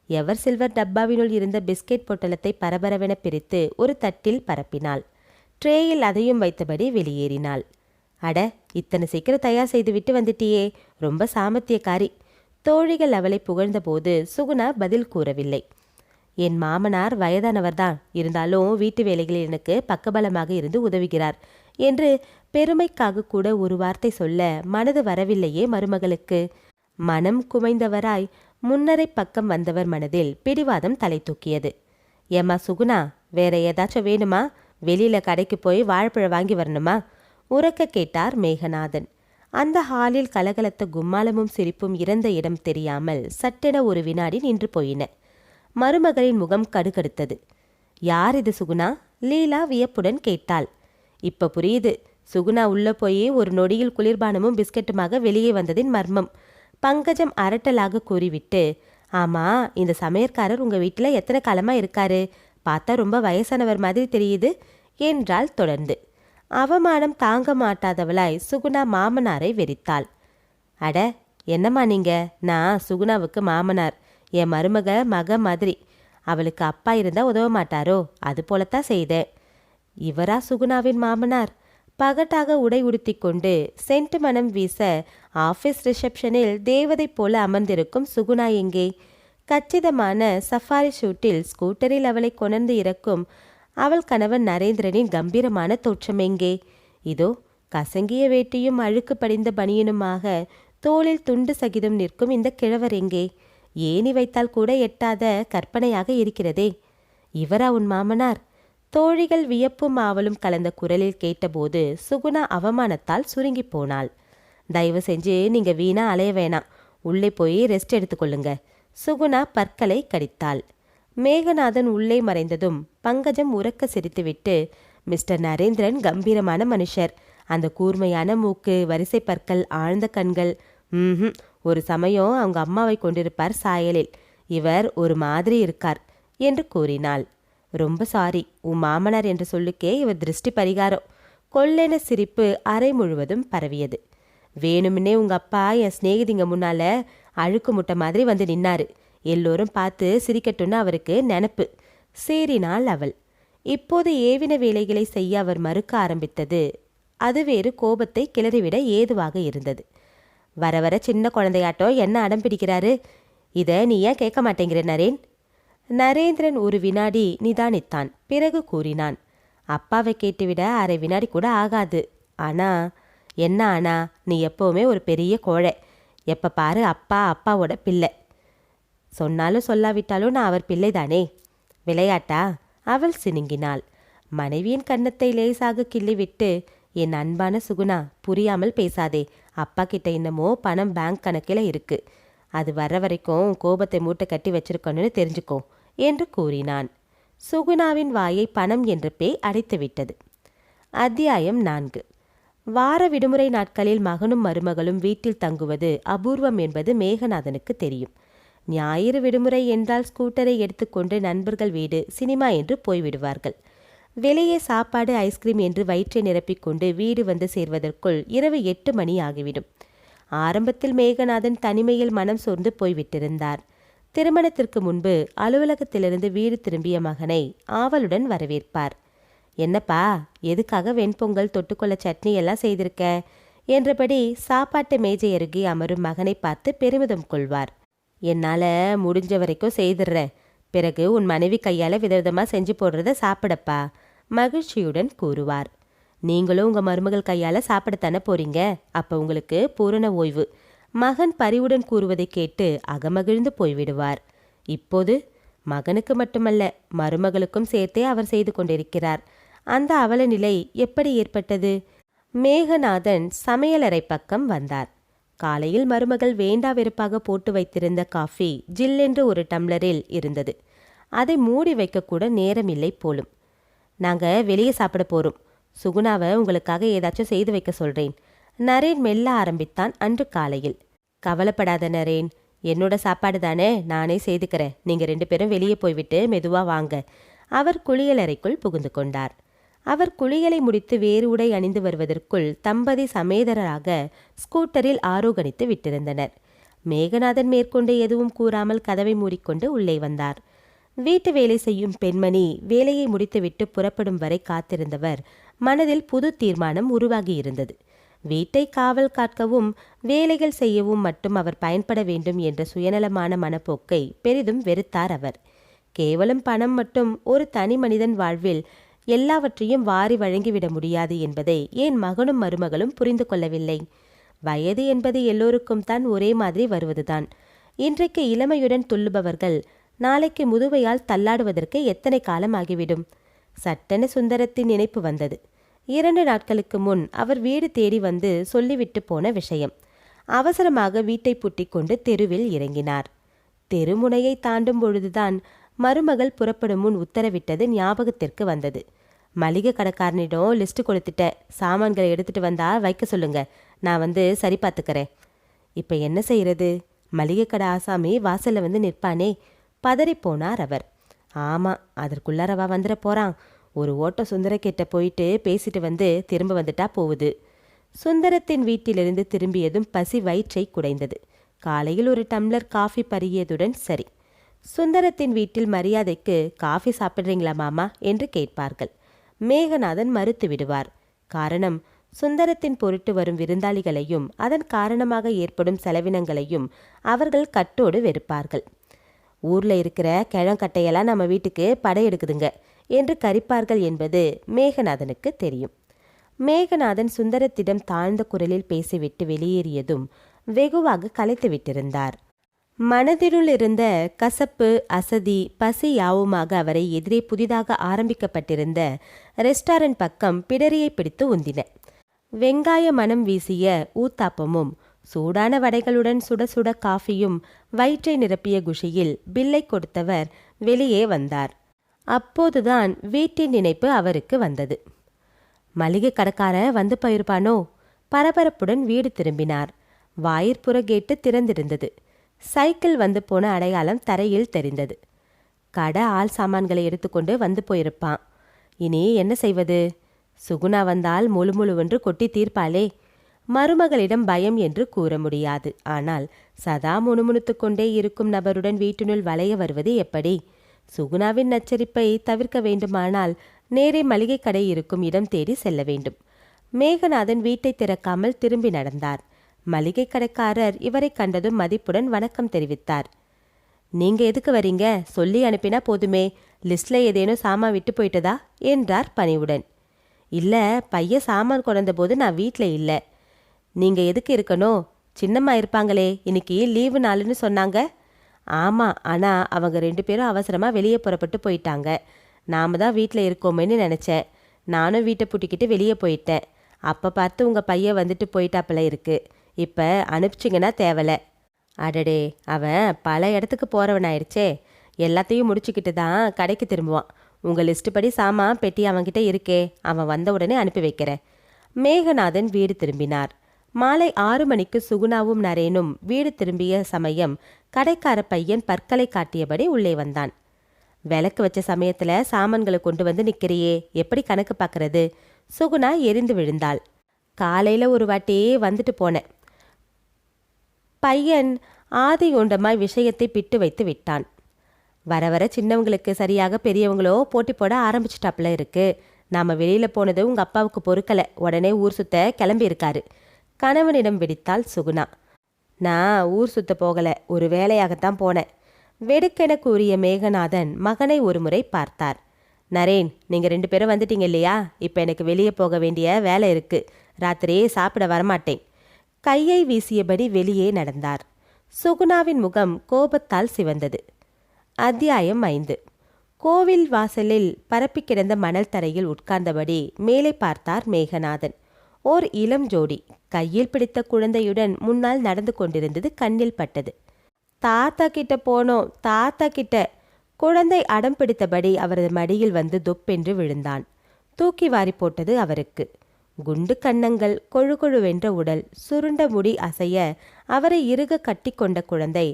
எவர் சில்வர் டப்பாவினுள் இருந்த பிஸ்கெட் பொட்டலத்தை பரபரவென பிரித்து ஒரு தட்டில் பரப்பினாள். ட்ரேயில் அதையும் வைத்தபடி வெளியேறினாள். அட, இத்தனை சீக்கிரம் தயார் செய்து விட்டு வந்துட்டியே, ரொம்ப சாமர்த்தியக்காரி. தோழிகள் அவளை புகழ்ந்தபோது சுகுணா பதில் கூறவில்லை. என் மாமனார் வயதானவர்தான், இருந்தாலும் வீட்டு வேலைகளில் எனக்கு பக்கபலமாக இருந்து உதவுகிறார் என்று பெருமைக்காக கூட ஒரு வார்த்தை சொல்ல மனது வரவில்லையே மருமகளுக்கு. மனம் குமைந்தவராய் முன்னரை பக்கம் வந்தவர் மனதில் பிடிவாதம் தலை தூக்கியது. ஏம்மா சுகுணா, வேற ஏதாச்சும் வேணுமா? வெளியில கடைக்கு போய் வாழைப்பழம் வாங்கி வரணுமா? உரக்க கேட்டார் மேகநாதன். அந்த ஹாலில் கலகலத்த கும்மாளமும் சிரிப்பும் இறந்த இடம் தெரியாமல் சட்டென ஒரு வினாடி நின்று போயின. மருமகளின் முகம் கடுகடுத்தது. யார் இது சுகுணா? லீலா வியப்புடன் கேட்டாள். இப்ப புரியுது. சுகுணா உள்ள போய் ஒரு நொடியில் குளிர்பானமும் பிஸ்கட்டுமாக வெளியே வந்ததின் மர்மம். பங்கஜம் அரட்டலாக கூறிவிட்டு, ஆமா, இந்த சமையற்காரர் உங்க வீட்டில் எத்தனை காலமா இருக்காரு? பார்த்தா ரொம்ப வயசானவர் மாதிரி தெரியுது என்றாள் தொடர்ந்து. அவமானம் தாங்க மாட்டாதவளாய் சுகுணா மாமனாரை வெறித்தாள். அட, என்னம்மா நீங்க? நான் சுகுணாவுக்கு மாமனார். என் மருமக மக மாதிரி. அவளுக்கு அப்பா இருந்தா உதவ மாட்டாரோ? அது போலத்தான் செய்தேன். இவரா சுகுணாவின் மாமனார்? பகட்டாக உடை உடுத்தி கொண்டு சென்ட் மனம் வீச ஆஃபீஸ் ரிசப்ஷனில் தேவதை போல அமர்ந்திருக்கும் சுகுணா எங்கே? கச்சிதமான சஃபாரி ஷூட்டில் ஸ்கூட்டரில் அவளை கொணர்ந்து இறக்கும் அவள் கணவன் நரேந்திரனின் கம்பீரமான தோற்றம் எங்கே? இதோ கசங்கிய வேட்டியும் அழுக்கு படிந்த பனியனுமாக தோளில் துண்டு சகிதம் நிற்கும் இந்த கிழவர் எங்கே? ஏணி வைத்தால் கூட எட்டாத கற்பனையாக இருக்கிறதே. இவரா உன் மாமனார்? தோழிகள் வியப்பும் ஆவலும் கலந்த குரலில் கேட்டபோது சுகுணா அவமானத்தால் சுருங்கி போனாள். தயவு செஞ்சு நீங்க வீணா அலைய வேணாம், உள்ளே போய் ரெஸ்ட் எடுத்துக்கொள்ளுங்க. சுகுணா பற்களை கடித்தாள். மேகநாதன் உள்ளே மறைந்ததும் பங்கஜம் உரக்க சிரித்துவிட்டு, மிஸ்டர் நரேந்திரன் கம்பீரமான மனுஷர். அந்த கூர்மையான மூக்கு, வரிசை பற்கள், ஆழ்ந்த கண்கள். ஒரு சமயம் அவங்க அம்மாவை கொண்டிருப்பார் சாயலில். இவர் ஒரு மாதிரி இருக்கார் என்று கூறினாள். ரொம்ப சாரி, உன் மாமனார் என்று சொல்லுக்கே இவர் திருஷ்டி பரிகாரம். கொள்ளென சிரிப்பு அறை முழுவதும் பரவியது. வேணும்னே உங்க அப்பா என் சிநேகிதிங்க முன்னால அழுக்கு முட்டை மாதிரி வந்து நின்னாரு. எல்லோரும் பார்த்து சிரிக்கட்டும்னு அவருக்கு நினப்பு. சீறினாள் அவள். இப்போது ஏவின வேலைகளை செய்ய அவர் மறுக்க ஆரம்பித்தது அது வேறு கோபத்தை கிளறிவிட ஏதுவாக இருந்தது. வர வர சின்ன குழந்தையாட்டம் என்ன அடம் பிடிக்கிறாரு? இதை நீ ஏன் கேட்க மாட்டேங்கிற நரேன்? நரேந்திரன் ஒரு வினாடி நிதானித்தான். பிறகு கூறினான், அப்பாவை கேட்டுவிட அரை வினாடி கூட ஆகாது. ஆனா என்ன ஆனா? நீ எப்பவுமே ஒரு பெரிய கோழை. எப்ப பாரு அப்பா அப்பாவோட பிள்ளை. சொன்னாலும் சொல்லாவிட்டாலும் நான் அவர் பிள்ளைதானே. விளையாட்டா? அவள் சினுங்கினாள். மனைவியின் கன்னத்தை லேசாக கிள்ளிவிட்டு, என் அன்பான சுகுணா, புரியாமல் பேசாதே. அப்பா கிட்ட இன்னமோ பணம் பேங்க் கணக்கில் இருக்கு. அது வர்ற வரைக்கும் கோபத்தை மூட்டை கட்டி வச்சிருக்கணும்னு தெரிஞ்சுக்கோ என்று கூறினான். சுகுணாவின் வாயை பணம் என்ற பேய் அடைத்துவிட்டது. அத்தியாயம் 4. வார விடுமுறை நாட்களில் மகனும் மருமகளும் வீட்டில் தங்குவது அபூர்வம் என்பது மேகநாதனுக்கு தெரியும். ஞாயிறு விடுமுறை என்றால் ஸ்கூட்டரை எடுத்துக்கொண்டு நண்பர்கள் வீடு, சினிமா என்று போய்விடுவார்கள். வெளியே சாப்பாடு, ஐஸ்கிரீம் என்று வயிற்றை நிரப்பிக்கொண்டு வீடு வந்து சேர்வதற்குள் இரவு 8 மணி ஆகிவிடும். ஆரம்பத்தில் மேகநாதன் தனிமையில் மனம் சோர்ந்து போய்விட்டிருந்தார். திருமணத்திற்கு முன்பு அலுவலகத்திலிருந்து வீடு திரும்பிய மகனை ஆவலுடன் வரவேற்பார். என்னப்பா, எதுக்காக வெண்பொங்கல், தொட்டுக்கொள்ள சட்னி எல்லாம் செய்திருக்க என்றபடி சாப்பாட்டு மேஜை அருகே அமரும் மகனை பார்த்து பெருமிதம் கொள்வார். என்னால் முடிஞ்ச வரைக்கும் செய்திடுறேன். பிறகு உன் மனைவி கையால் விதவிதமாக செஞ்சு போடுறத சாப்பிடப்பா மகிழ்ச்சியுடன் கூறுவார். நீங்களும் உங்கள் மருமகள் கையால் சாப்பிடத்தானே போறீங்க. அப்போ உங்களுக்கு பூரண ஓய்வு. மகன் பரிவுடன் கூறுவதை கேட்டு அகமகிழ்ந்து போய்விடுவார். இப்போது மகனுக்கு மட்டுமல்ல, மருமகளுக்கும் சேர்த்தே அவர் செய்து கொண்டிருக்கிறார். அந்த அவல நிலை எப்படி ஏற்பட்டது? மேகநாதன் சமையலறை பக்கம் வந்தார். காலையில் மருமகள் வேண்டா வெறுப்பாக போட்டு வைத்திருந்த காஃபி ஜில்லென்று ஒரு டம்ளரில் இருந்தது. அதை மூடி வைக்கக்கூட நேரமில்லை போலும். நாங்கள் வெளியே சாப்பிட போகிறோம். சுகுணாவை உங்களுக்காக ஏதாச்சும் செய்து வைக்க சொல்கிறேன். நரேன் மெல்ல ஆரம்பித்தான் அன்று காலையில். கவலைப்படாத நரேன், என்னோட சாப்பாடு தானே, நானே செய்துக்கிறேன். நீங்கள் 2 பேரும் வெளியே போய்விட்டு மெதுவாக வாங்க. அவர் குளியலறைக்குள் புகுந்து கொண்டார். அவர் குளியலை முடித்து வேறு உடை அணிந்து வருவதற்குள் தம்பதி சமேதராக ஸ்கூட்டரில் ஆரோகணித்து விட்டிருந்தனர். மேகநாதன் மேற்கொண்டு எதுவும் கூறாமல் கதவை மூடிக்கொண்டு உள்ளே வந்தார். வீட்டு வேலை செய்யும் பெண்மணி வேலையை முடித்துவிட்டு புறப்படும் வரை காத்திருந்தவர் மனதில் புது தீர்மானம் உருவாகியிருந்தது. வீட்டை காவல் காக்கவும் வேலைகள் செய்யவும் மட்டும் அவர் பயன்பட வேண்டும் என்ற சுயநலமான மனப்போக்கை பெரிதும் வெறுத்தார் அவர். கேவலம் பணம் மட்டும் ஒரு தனி மனிதன் வாழ்வில் எல்லாவற்றையும் வாரி வழங்கிவிட முடியாது என்பதை ஏன் மகனும் மருமகளும் புரிந்து கொள்ளவில்லை? வயது என்பது எல்லோருக்கும் தான் ஒரே மாதிரி வருவதுதான். இன்றைக்கு இளமையுடன் துள்ளுபவர்கள் நாளைக்கு முதுமையால் தள்ளாடுவதற்கு எத்தனை காலம் ஆகிவிடும்? சட்டென சுந்தரத்தின் நினைப்பு வந்தது. 2 நாட்களுக்கு முன் அவர் வீடு தேடி வந்து சொல்லிவிட்டு போன விஷயம். அவசரமாக வீட்டை பூட்டி கொண்டு தெருவில் இறங்கினார். தெருமுனையை தாண்டும் பொழுதுதான் மருமகள் புறப்படும் முன் உத்தரவிட்டது ஞாபகத்திற்கு வந்தது. மளிகை கடைக்காரனிடம் லிஸ்ட் கொடுத்துட்டேன், சாமான்களை எடுத்துட்டு வந்தா வைக்க சொல்லுங்க, நான் வந்து சரி பார்த்துக்கிறேன். இப்போ என்ன செய்யறது? மளிகை கடை ஆசாமி வாசல்ல வந்து நிற்பானே, பதறிப்போனார் அவர். ஆமாம், அதற்குள்ளாரவா வந்துட போறான். ஒரு ஓட்ட சுந்தரக்கிட்ட போயிட்டு பேசிட்டு வந்து திரும்ப வந்துட்டா போகுது. சுந்தரத்தின் வீட்டிலிருந்து திரும்பியதும் பசி வயிற்றை குடைந்தது. காலையில் ஒரு டம்ளர் காஃபி பருகியதுடன் சரி. சுந்தரத்தின் வீட்டில் மரியாதைக்கு காஃபி சாப்பிட்றீங்களா மாமா என்று கேட்பார்கள். மேகநாதன் மறுத்து விடுவார். காரணம், சுந்தரத்தின் பொருட்டு வரும் விருந்தாளிகளையும் அதன் காரணமாக ஏற்படும் செலவினங்களையும் அவர்கள் கட்டோடு வெறுப்பார்கள். ஊர்ல இருக்கிற கிழங்கட்டையெல்லாம் நம்ம வீட்டுக்கு படையெடுக்குதுங்க என்று கரிப்பார்கள் என்பது மேகநாதனுக்கு தெரியும். மேகநாதன் சுந்தரத்திடம் தாழ்ந்த குரலில் பேசிவிட்டு வெளியேறியதும் வெகுவாக கலைத்து விட்டிருந்தார். மனதினுள் இருந்த கசப்பு, அசதி, பசி யாவுமாக அவரை எதிரே புதிதாக ஆரம்பிக்கப்பட்டிருந்த ரெஸ்டாரண்ட் பக்கம் பிடரியை பிடித்து உந்தின. வெங்காய மனம் வீசிய ஊத்தாப்பமும் சூடான வடைகளுடன் சுட சுட காஃபியும் வயிற்றை நிரப்பிய குஷியில் பில்லை கொடுத்தவர் வெளியே வந்தார். அப்போதுதான் வீட்டின் நினைப்பு அவருக்கு வந்தது. மளிகை கடைக்காரன் வந்து போயிருப்பானோ? பரபரப்புடன் வீடு திரும்பினார். வாயிற்புற கேட்டு திறந்திருந்தது. சைக்கிள் வந்து போன அடையாளம் தரையில் தெரிந்தது. கடை ஆள் சாமான்களை எடுத்துக்கொண்டு வந்து போயிருப்பான். இனி என்ன செய்வது? சுகுணா வந்தால் முழுமுழுவென்று கொட்டி தீர்ப்பாளே. மருமகளிடம் பயம் என்று கூற முடியாது. ஆனால் சதா முணுமுணுத்து கொண்டே இருக்கும் நபருடன் வீட்டினுள் வளைய வருவது எப்படி? சுகுணாவின் நச்சரிப்பை தவிர்க்க வேண்டுமானால் நேரே மளிகை கடை இருக்கும் இடம் தேடி செல்ல வேண்டும். மேகநாதன் வீட்டை திறக்காமல் திரும்பி நடந்தார். மளிகை கடைக்காரர் இவரை கண்டதும் மதிப்புடன் வணக்கம் தெரிவித்தார். நீங்க எதுக்கு வரீங்க? சொல்லி அனுப்பினா போதுமே, லிஸ்ட்ல ஏதேனும் சாமான் விட்டு போயிட்டதா என்றார் பணிவுடன். இல்ல, பையன் சாமான் கொண்ட போது நான் வீட்டில் இல்லை. நீங்க எதுக்கு இருக்கணும்? சின்னம்மா இருப்பாங்களே, இன்னைக்கு லீவு நாளுன்னு சொன்னாங்க. ஆமாம், ஆனால் அவங்க 2 பேரும் அவசரமாக வெளியே புறப்பட்டு போயிட்டாங்க. நாம தான் வீட்டில் இருக்கோமேன்னு நினச்சேன். நானும் வீட்டை பூட்டிக்கிட்டு வெளியே போயிட்டேன். அப்போ பார்த்து உங்கள் பையன் வந்துட்டு போயிட்டாப்பில் இருக்கு. இப்போ அனுப்பிச்சிங்கன்னா தேவலை. அடடே, அவன் பல இடத்துக்கு போகிறவனாயிருச்சே. எல்லாத்தையும் முடிச்சுக்கிட்டு தான் கடைக்கு திரும்புவான். உங்கள் லிஸ்ட்டு படி சாமான் பெட்டி அவன்கிட்ட இருக்கே, அவன் வந்த உடனே அனுப்பி வைக்கிறேன். மேகநாதன் வீடு திரும்பினார். மாலை 6 மணிக்கு சுகுணாவும் நரேனும் வீடு திரும்பிய சமயம் கடைக்கார பையன் பற்களை காட்டியபடி உள்ளே வந்தான். விளக்கு வச்ச சமயத்துல சாமான்களை கொண்டு வந்து நிக்கிறியே, எப்படி கணக்கு பார்க்கறது? சுகுணா எரிந்து விழுந்தாள். காலையில ஒரு வாட்டி வந்துட்டு போனேன். பையன் ஆதியோண்டமாய் விஷயத்தை பிட்டு வைத்து விட்டான். வர வர சின்னவங்களுக்கு சரியாக பெரியவங்களோ போட்டி போட ஆரம்பிச்சிட்டாப்புல இருக்கு. நாம வெளியில போனது உங்க அப்பாவுக்கு பொறுக்கலை, உடனே ஊர் சுத்த கிளம்பி இருக்காரு. கணவனிடம் வெடித்தாள் சுகுணா. நான் ஊர் சுத்த போகல, ஒரு வேலையாகத்தான் போனேன். வெடுக்கென கூறிய மேகநாதன் மகனை ஒரு முறை பார்த்தார். நரேன், நீங்க 2 பேரும் வந்துட்டீங்க இல்லையா? இப்ப எனக்கு வெளியே போக வேண்டிய வேலை இருக்கு. ராத்திரி சாப்பிட வரமாட்டேன். கையை வீசியபடி வெளியே நடந்தார். சுகுணாவின் முகம் கோபத்தால் சிவந்தது. அத்தியாயம் 5. கோவில் வாசலில் பரப்பி கிடந்த மணல் தரையில் உட்கார்ந்தபடி மேலே பார்த்தார் மேகநாதன். ஓர் இளம் ஜோடி கையில் பிடித்த குழந்தையுடன் முன்னால் நடந்து கொண்டிருந்தது கண்ணில் பட்டது. தாத்தா கிட்ட போனோம், தாத்தா கிட்ட. குழந்தை அடம் பிடித்தபடி அவரது மடியில் வந்து தொப்பென்று விழுந்தான். தூக்கி வாரி போட்டது அவருக்கு. குண்டு கன்னங்கள், கொழு கொழுவென்ற உடல், சுருண்ட முடி அசைய அவரை இறுக கட்டி கொண்ட குழந்தை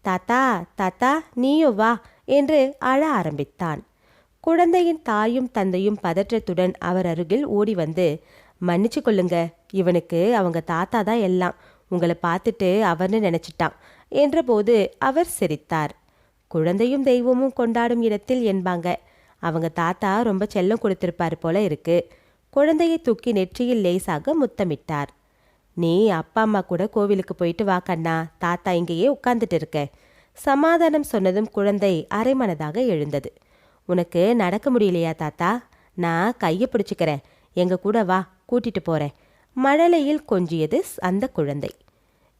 தாத்தா தாத்தா நீயோ வா என்று அழ ஆரம்பித்தான். குழந்தையின் தாயும் தந்தையும் பதற்றத்துடன் அவர் அருகில் ஓடி வந்து, மன்னிச்சு கொள்ளுங்க, இவனுக்கு அவங்க தாத்தா தான் எல்லாம், உங்களை பார்த்துட்டு அவர்னு நினைச்சிட்டான் என்றபோது அவர் சிரித்தார். குழந்தையும் தெய்வமும் கொண்டாடும் இடத்தில் என்பாங்க. அவங்க தாத்தா ரொம்ப செல்லம் கொடுத்திருப்பார் போல இருக்கு. குழந்தையை தூக்கி நெற்றியில் லேசாக முத்தமிட்டார். நீ அப்பா அம்மா கூட கோவிலுக்கு போயிட்டு வா கண்ணா, தாத்தா இங்கேயே உட்கார்ந்துட்டு இருக்க. சமாதானம் சொன்னதும் குழந்தை அரைமனதாக எழுந்தது. உனக்கு நடக்க முடியலையா தாத்தா? நான் கையை பிடிச்சிக்கிறேன், எங்க கூட வா, கூட்டிட்டு போறேன். மழலையில் கொஞ்சியது அந்த குழந்தை.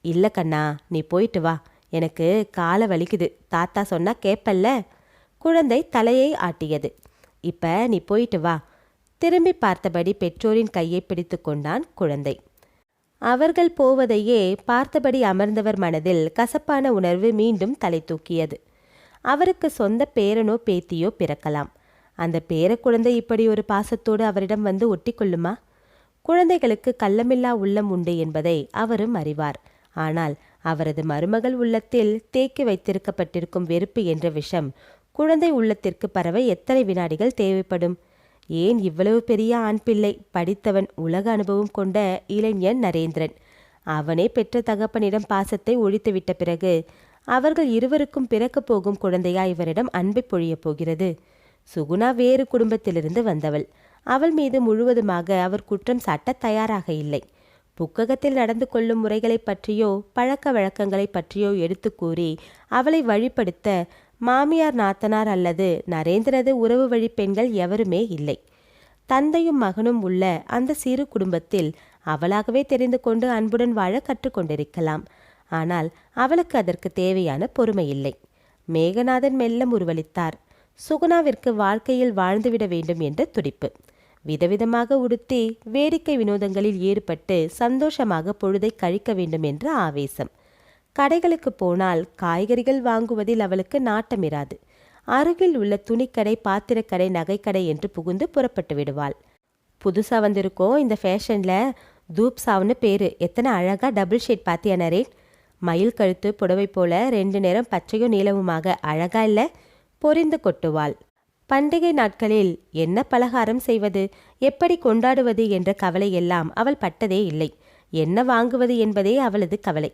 இல்ல கண்ணா, நீ போயிட்டு வா, எனக்கு காலை வலிக்குது, தாத்தா சொன்னா கேப்பல்ல. குழந்தை தலையை ஆட்டியது. இப்ப நீ போயிட்டு வா, திரும்பி பார்த்தபடி பெற்றோரின் கையை பிடித்து கொண்டான் குழந்தை. அவர்கள் போவதையே பார்த்தபடி அமர்ந்தவர் மனதில் கசப்பான உணர்வு மீண்டும் தலை தூக்கியது. அவருக்கு சொந்த பேரனோ பேத்தியோ பிறக்கலாம். அந்த பேர குழந்தை இப்படி ஒரு பாசத்தோடு அவரிடம் வந்து ஒட்டி கொள்ளுமா? குழந்தைகளுக்கு கள்ளமில்லா உள்ளம் உண்டு என்பதை அவரும் அறிவார். ஆனால் அவரது மருமகள் உள்ளத்தில் தேக்கி வைத்திருக்கப்பட்டிருக்கும் வெறுப்பு என்ற விஷம் குழந்தை உள்ளத்திற்கு பரவ எத்தனை வினாடிகள் தேவைப்படும்? ஏன் இவ்வளவு பெரிய ஆண் பிள்ளை, படித்தவன், உலக அனுபவம் கொண்ட இளைஞன் நரேந்திரன். அவனே பெற்ற தகப்பனிடம் பாசத்தை ஒழித்துவிட்ட பிறகு அவர்கள் இருவருக்கும் பிறக்கப் போகும் குழந்தையா இவரிடம் அன்பை பொழியப் போகிறது? சுகுணா வேறு குடும்பத்திலிருந்து வந்தவள். அவள் மீது முழுவதுமாக அவர் குற்றம் சாட்ட தயாராக இல்லை. புக்ககத்தில் நடந்து கொள்ளும் முறைகளை பற்றியோ பழக்க வழக்கங்களை பற்றியோ எடுத்து கூறி அவளை வழிப்படுத்த மாமியார், நாத்தனார் அல்லது நரேந்திரனது உறவு வழி பெண்கள் எவருமே இல்லை. தந்தையும் மகனும் உள்ள அந்த சிறு குடும்பத்தில் அவளாகவே தெரிந்து கொண்டு அன்புடன் வாழ கற்றுக்கொண்டிருக்கலாம். ஆனால் அவளுக்கு அதற்கு தேவையான பொறுமை இல்லை. மேகநாதன் மெல்ல முறுவலித்தார். சுகுணாவிற்கு வாழ்க்கையில் வாழ்ந்துவிட வேண்டும் என்ற துடிப்பு. விதவிதமாக உடுத்தி வேடிக்கை வினோதங்களில் ஈடுபட்டு சந்தோஷமாக பொழுதை கழிக்க வேண்டும் என்ற ஆவேசம். கடைகளுக்கு போனால் காய்கறிகள் வாங்குவதில் அவளுக்கு நாட்டமிராது. அருகில் உள்ள துணிக்கடை, பாத்திரக்கடை, நகைக்கடை என்று புகுந்து புறப்பட்டு விடுவாள். புதுசா வந்திருக்கோம் இந்த ஃபேஷன்ல தூப் சாவ்னு பேரு. எத்தனை அழகா டபுள் ஷேட் பாத்தியா நரேன்? மயில் கழுத்து புடவை போல 2 நேரம் பச்சையும் நீலவுமாக அழகா இல்ல? பொரிந்து கொட்டுவாள். பண்டிகை நாட்களில் என்ன பலகாரம் செய்வது, எப்படி கொண்டாடுவது என்ற கவலை எல்லாம் அவள் பட்டதே இல்லை. என்ன வாங்குவது என்பதே அவளது கவலை.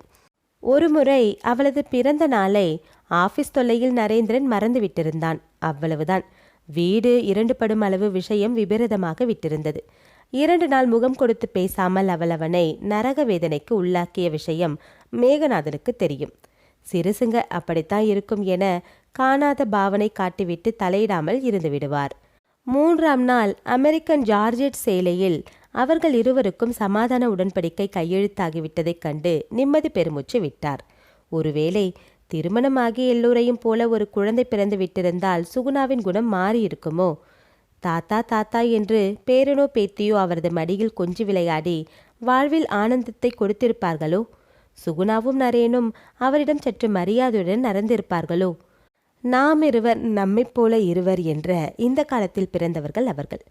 ஒருமுறை அவளது பிறந்த நாளை ஆபீஸ் தொல்லையில் நரேந்திரன் மறந்து விட்டிருந்தான். அவ்வளவுதான். வீடு 2 படும் அளவு விஷயம் விபரீதமாக விட்டிருந்தது. 2 நாள் முகம் கொடுத்து பேசாமல் அவள் அவனை நரக வேதனைக்கு உள்ளாக்கிய விஷயம் மேகநாதனுக்கு தெரியும். சிறுசுங்க அப்படித்தான் இருக்கும் என காணாத பாவனை காட்டிவிட்டு தலையிடாமல் இருந்து விடுவார். 3ஆம் நாள் அமெரிக்கன் ஜார்ஜெட் சேலையில் அவர்கள் இருவருக்கும் சமாதான உடன்படிக்கை கையெழுத்தாகிவிட்டதைக் கண்டு நிம்மதி பெருமூச்சு விட்டார். ஒருவேளை திருமணமாகி எல்லோரையும் போல ஒரு குழந்தை பிறந்து விட்டிருந்தால் சுகுணாவின் குணம் மாறி இருக்குமோ? தாத்தா தாத்தா என்று பேரனோ பேத்தியோ அவரது மடியில் கொஞ்சி விளையாடி வாழ்வில் ஆனந்தத்தை கொடுத்திருப்பார்களோ? சுகுணாவும் நரேனும் அவரிடம் சற்று மரியாதையுடன் நடந்திருப்பார்களோ? நாம் இருவர் நம்மைப் போல இருவர் என்ற இந்த காலத்தில் பிறந்தவர்கள் அவர்கள்.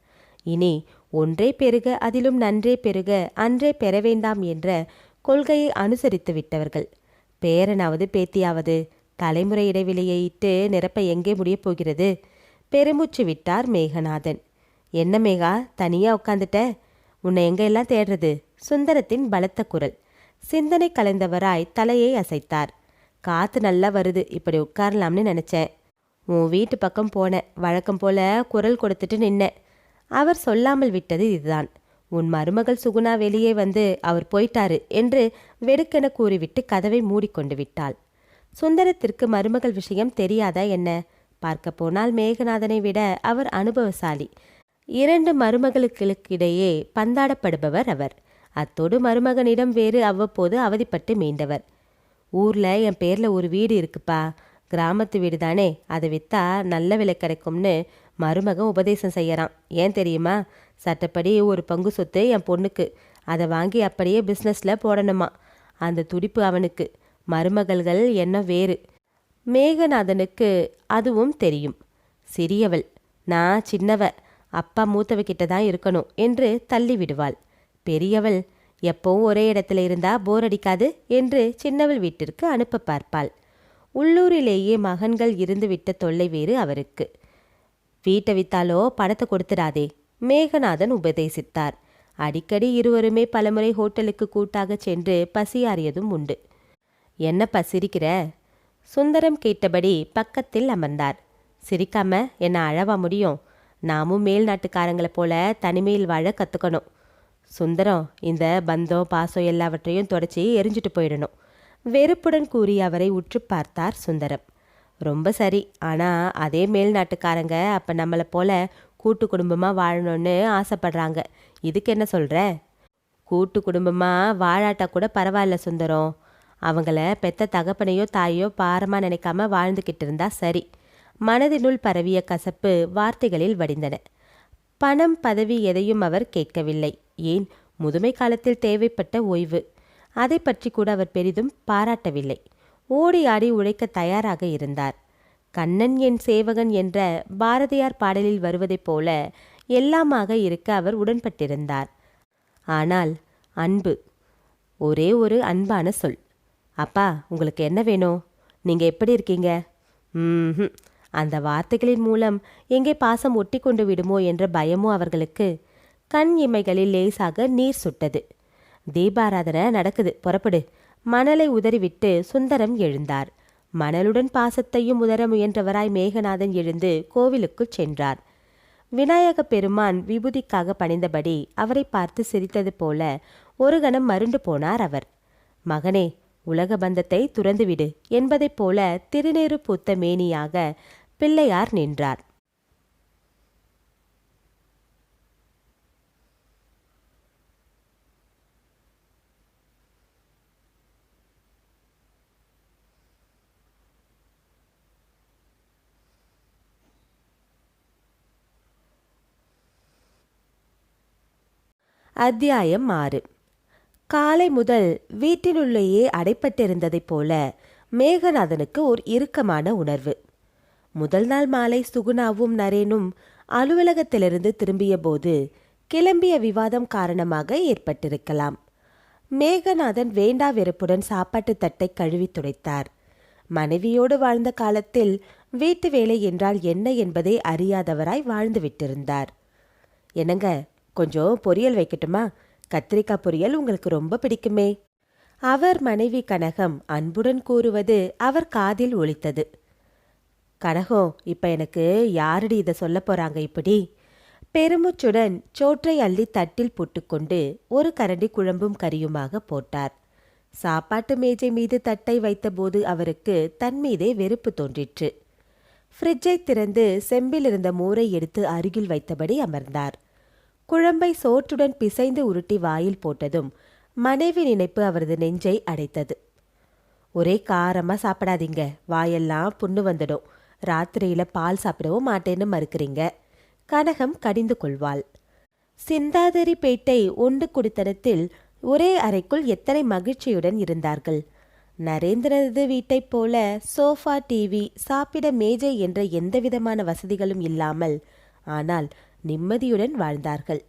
இனி ஒன்றே பெருக, அதிலும் நன்றே பெருக, அன்றே பெற வேண்டாம் என்ற கொள்கையை அனுசரித்து விட்டவர்கள். பேரனாவது பேத்தியாவது தலைமுறை இடைவெளியை இட்டு நிரப்ப எங்கே முடியப் போகிறது? பெருமூச்சு விட்டார் மேகநாதன். என்ன மேகா, தனியா உட்காந்துட்ட? உன்னை எங்கெல்லாம் தேடுறது? சுந்தரத்தின் பலத்த குரல். சிந்தனை கலைந்தவராய் தலையை அசைத்தார். காத்து நல்லா வருது, இப்படி உட்காரலாம்னு நினைச்சேன். உன் வீட்டு பக்கம் போனேன், வழக்கம் போல குரல் கொடுத்துட்டு நின்னேன். அவர் சொல்லாமல் விட்டது இதுதான். உன் மருமகள் சுகுணா வெளியே வந்து அவர் போயிட்டாரு என்று வெடுக்கென கூறிவிட்டு கதவை மூடிக்கொண்டு விட்டாள். சுந்தரத்திற்கு மருமகள் விஷயம் தெரியாதா என்ன? பார்க்க போனால் மேகநாதனை விட அவர் அனுபவசாலி. 2 மருமகளுக்கிடையே பந்தாடப்படுபவர் அவர். அத்தோடு மருமகனிடம் வேறு அவ்வப்போது அவதிப்பட்டு மீண்டவர். ஊர்ல என் பேர்ல ஒரு வீடு இருக்குப்பா, கிராமத்து வீடு தானே, அதை வித்தா நல்ல விலை கிடைக்கும்னு மருமகன் உபதேசம் செய்யறான். ஏன் தெரியுமா? சட்டப்படி ஒரு பங்கு சொத்து என் பொண்ணுக்கு, அதை வாங்கி அப்படியே பிஸ்னஸ்ல போடணுமா. அந்த துடிப்பு அவனுக்கு. மருமகள்கள் என்ன வேறு. மேகநாதனுக்கு அதுவும் தெரியும். சிறியவள், நான் சின்னவ, அப்பா மூத்தவகிட்ட தான் இருக்கணும் என்று தள்ளி விடுவாள். பெரியவள், எப்பவும் ஒரே இடத்துல இருந்தா போர் அடிக்காது என்று சின்னவள் வீட்டிற்கு அனுப்ப பார்ப்பாள். உள்ளூரிலேயே மகன்கள் இருந்து விட்ட தொல்லை வேறு அவருக்கு. வீட்டை வித்தாலோ பணத்தை கொடுத்துடாதே, மேகநாதன் உபதேசித்தார். அடிக்கடி இருவருமே பலமுறை ஹோட்டலுக்கு கூட்டாக சென்று பசியாறியதும் உண்டு. என்னப்பா சிரிக்கிற? சுந்தரம் கேட்டபடி பக்கத்தில் அமர்ந்தார். சிரிக்காம என்ன அழவா முடியும்? நாமும் மேல் நாட்டுக்காரங்களை போல தனிமையில் வாழ கற்றுக்கணும். சுந்தரம், இந்த பந்தம் பாசம் எல்லாவற்றையும் தொடச்சி எரிஞ்சிட்டு போயிடணும். வெறுப்புடன் கூறி அவரை உற்று பார்த்தார் சுந்தரம். ரொம்ப சரி, ஆனால் அதே மேல் நாட்டுக்காரங்க அப்போ நம்மளை போல கூட்டு குடும்பமாக வாழணும்னு ஆசைப்படுறாங்க. இதுக்கு என்ன சொல்கிற? கூட்டு குடும்பமாக வாழாட்டா கூட பரவாயில்ல சுந்தரம். அவங்கள பெத்த தகப்பனையோ தாயோ பாரமாக நினைக்காம வாழ்ந்துக்கிட்டு இருந்தா சரி. மனதினுள் பரவிய கசப்பு வார்த்தைகளில் வடிந்தன. பணம் பதவி எதையும் அவர் கேட்கவில்லை. ஏன், முதுமை காலத்தில் தேவைப்பட்ட ஓய்வு, அதை பற்றி கூட அவர் பெரிதும் பாராட்டவில்லை. ஓடி ஆடி உழைக்க தயாராக இருந்தார். கண்ணன் என் சேவகன் என்ற பாரதியார் பாடலில் வருவதைப் போல எல்லாமாக இருக்க அவர் உடன்பட்டிருந்தார். ஆனால் அன்பு, ஒரே ஒரு அன்பான சொல். அப்பா, உங்களுக்கு என்ன வேணும்? நீங்கள் எப்படி இருக்கீங்க? அந்த வார்த்தைகளின் மூலம் எங்கே பாசம் ஒட்டி கொண்டு விடுமோ என்ற பயமோ அவர்களுக்கு. கண் இமைகளில் லேசாக நீர் சுட்டது. தீபாராதனை நடக்குது, புறப்படு. மணலை உதறிவிட்டு சுந்தரம் எழுந்தார். மணலுடன் பாசத்தையும் உதற முயன்றவராய் மேகநாதன் எழுந்து கோவிலுக்குள் சென்றார். விநாயக பெருமான் விபூதிக்காக பணிந்தபடி அவரை பார்த்து சிரித்தது போல ஒரு கணம் மருண்டு போனார் அவர். மகனே, உலக பந்தத்தை துறந்துவிடு என்பதைப் போல திருநீறு பூத்த மேனியாக பிள்ளையார் நின்றார். அத்தியாயம் 6. காலை முதல் வீட்டினுள்ளேயே அடைப்பட்டிருந்ததைப் போல மேகநாதனுக்கு ஒரு இறுக்கமான உணர்வு. முதல் நாள் மாலை சுகுணாவும் நரேனும் அலுவலகத்திலிருந்து திரும்பிய போது கிளம்பிய விவாதம் காரணமாக ஏற்பட்டிருக்கலாம். மேகநாதன் வேண்டா வெறுப்புடன் சாப்பாட்டு தட்டை கழுவி துடைத்தார். மனைவியோடு வாழ்ந்த காலத்தில் வீட்டு வேலை என்றால் என்ன என்பதை அறியாதவராய் வாழ்ந்து விட்டிருந்தார். என்னங்க, கொஞ்சம் பொரியல் வைக்கட்டுமா? கத்திரிக்காய் பொரியல் உங்களுக்கு ரொம்ப பிடிக்குமே. அவர் மனைவி கனகம் அன்புடன் கூறுவது அவர் காதில் ஒலித்தது. கனகம், இப்ப எனக்கு யாரடி இதை சொல்ல போறாங்க இப்படி? பெருமூச்சுடன் சோற்றை அள்ளி தட்டில் போட்டுக்கொண்டு ஒரு கரண்டி குழம்பும் கறியுமாக போட்டார். சாப்பாட்டு மேஜை மீது தட்டை வைத்தபோது அவருக்கு தன் மீதே வெறுப்பு தோன்றிற்று. ஃப்ரிட்ஜை திறந்து செம்பில் இருந்த மோரை எடுத்து அருகில் வைத்தபடி அமர்ந்தார். குழம்பை சோற்றுடன் பிசைந்து உருட்டி வாயில் போட்டதும் மனைவி நினைப்பு அவரது நெஞ்சை அடைத்தது. ஒரே காரமாக சாப்பிடாதீங்க, வாயெல்லாம் புண்ணு வந்துடும். ராத்திரியில் பால் சாப்பிடவும் மாட்டேன்னு மறுக்கிறீங்க. கனகம் கடிந்து கொள்வாள். சிந்தாதிரிப்பேட்டை உண்டு குடித்தனத்தில் ஒரே அறைக்குள் எத்தனை மகிழ்ச்சியுடன் இருந்தார்கள். நரேந்திரனது வீட்டைப் போல சோஃபா, டிவி, சாப்பிட மேஜை என்ற எந்தவிதமான வசதிகளும் இல்லாமல், ஆனால் நிம்மதியுடன் வாழ்ந்தார்கள்.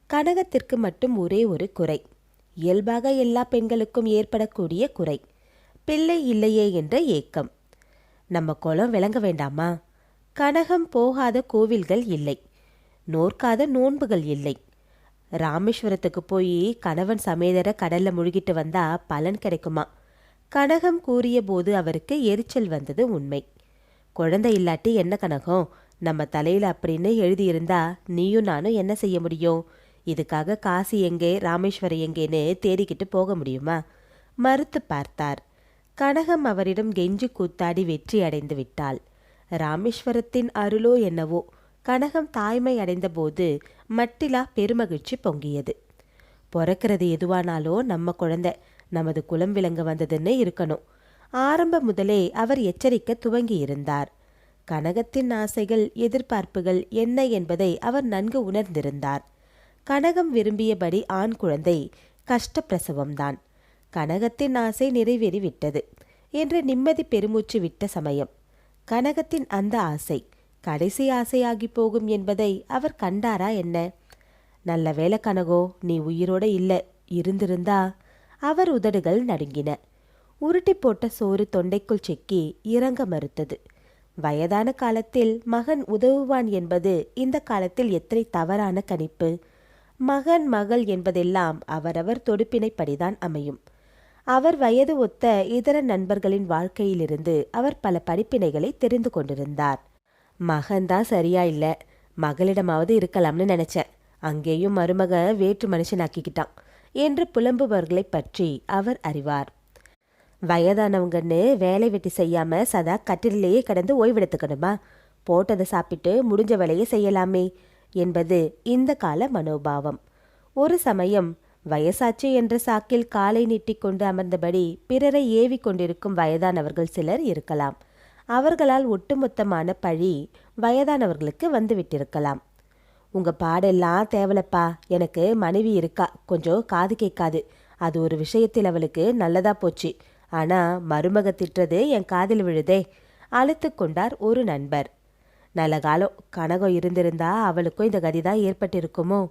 கனகத்திற்கு மட்டும் ஒரே ஒரு குறை, இயல்பாக எல்லா பெண்களுக்கும் ஏற்படக்கூடிய குறை, பிள்ளை இல்லையே என்ற ஏக்கம். நம்ம குலம் விளங்க வேண்டாமா? கனகம் போகாத கோவில்கள் இல்லை, நோற்காத நோன்புகள் இல்லை. ராமேஸ்வரத்துக்கு போய் கணவன் சமேதர கடல்ல முழுகிட்டு வந்தா பலன் கிடைக்குமா? கனகம் கூறிய போது அவருக்கு எரிச்சல் வந்தது உண்மை. குழந்தை இல்லாட்டி என்ன கனகம், நம்ம தலையில் அப்படின்னு எழுதியிருந்தா நீயும் நானும் என்ன செய்ய முடியும்? இதுக்காக காசி எங்கே ராமேஸ்வரம் எங்கேன்னு தேடிக்கிட்டு போக முடியுமா? மறுத்து பார்த்தார். கனகம் அவரிடம் கெஞ்சி கூத்தாடி வெற்றி அடைந்து விட்டாள். ராமேஸ்வரத்தின் அருளோ என்னவோ, கனகம் தாய்மை அடைந்த போது மட்டிலா பெருமகிழ்ச்சி பொங்கியது. பிறக்கிறது எதுவானாலோ நம்ம குழந்தை, நமது குலம் விளங்க வந்ததுன்னு இருக்கணும். ஆரம்பம் முதலே அவர் எச்சரிக்க துவங்கி இருந்தார். கனகத்தின் ஆசைகள், எதிர்பார்ப்புகள் என்ன என்பதை அவர் நன்கு உணர்ந்திருந்தார். கனகம் விரும்பியபடி ஆண் குழந்தை கஷ்டப்பிரசவம்தான். கனகத்தின் ஆசை நிறைவேறிவிட்டது என்று நிம்மதி பெருமூச்சு விட்ட சமயம், கனகத்தின் அந்த ஆசை கடைசி ஆசையாகி போகும் என்பதை அவர் கண்டாரா என்ன? நல்ல வேளை கனகோ, நீ உயிரோட இல்லை. இருந்திருந்தா. அவர் உதடுகள் நடுங்கின. உருட்டி போட்ட சோறு தொண்டைக்குள் சிக்கி இறங்க மறுத்தது. வயதான காலத்தில் மகன் உதவுவான் என்பது இந்த காலத்தில் எத்தனை தவறான கணிப்பு! மகன் மகள் என்பதெல்லாம் அவரவர் தொடுப்பினைப்படிதான் அமையும். அவர் வயது ஒத்த இதர நண்பர்களின் வாழ்க்கையிலிருந்து அவர் பல படிப்பினைகளை தெரிந்து கொண்டிருந்தார். மகன்தான் சரியா இல்லை, மகளிடமாவது இருக்கலாம்னு நினைச்சேன். அங்கேயும் மருமக வேற்று மனுஷனாக்கிக்கிட்டான் என்று புலம்புபவர்களை பற்றி அவர் அறிவார். வயதானவங்கன்னு வேலை வெட்டி செய்யாம சதா கட்டிலேயே கிடந்து ஓய்வெடுத்துக்கணுமா? போட்டதை சாப்பிட்டு முடிஞ்ச வேலையை செய்யலாமே என்பது இந்த கால மனோபாவம். ஒரு சமயம் வயசாச்சு என்ற சாக்கில் காலை நீட்டிக்கொண்டு அமர்ந்தபடி பிறரை ஏவி கொண்டிருக்கும் வயதானவர்கள் சிலர் இருக்கலாம். அவர்களால் ஒட்டுமொத்தமான பழி வயதானவர்களுக்கு வந்துவிட்டிருக்கலாம். உங்கள் பாடெல்லாம் தேவலப்பா, எனக்கு மனைவி இருக்கா, கொஞ்சம் காது கேட்காது. அது ஒரு விஷயத்தில் அவளுக்கு நல்லதா போச்சு. ஆனால் மருமக திட்டுறது என் காதில் விழுதே, அழுத்து கொண்டார் ஒரு நண்பர். நல்ல காலம், கனகம் இருந்திருந்தா அவளுக்கும் இந்த கதிதான் ஏற்பட்டிருக்குமோ?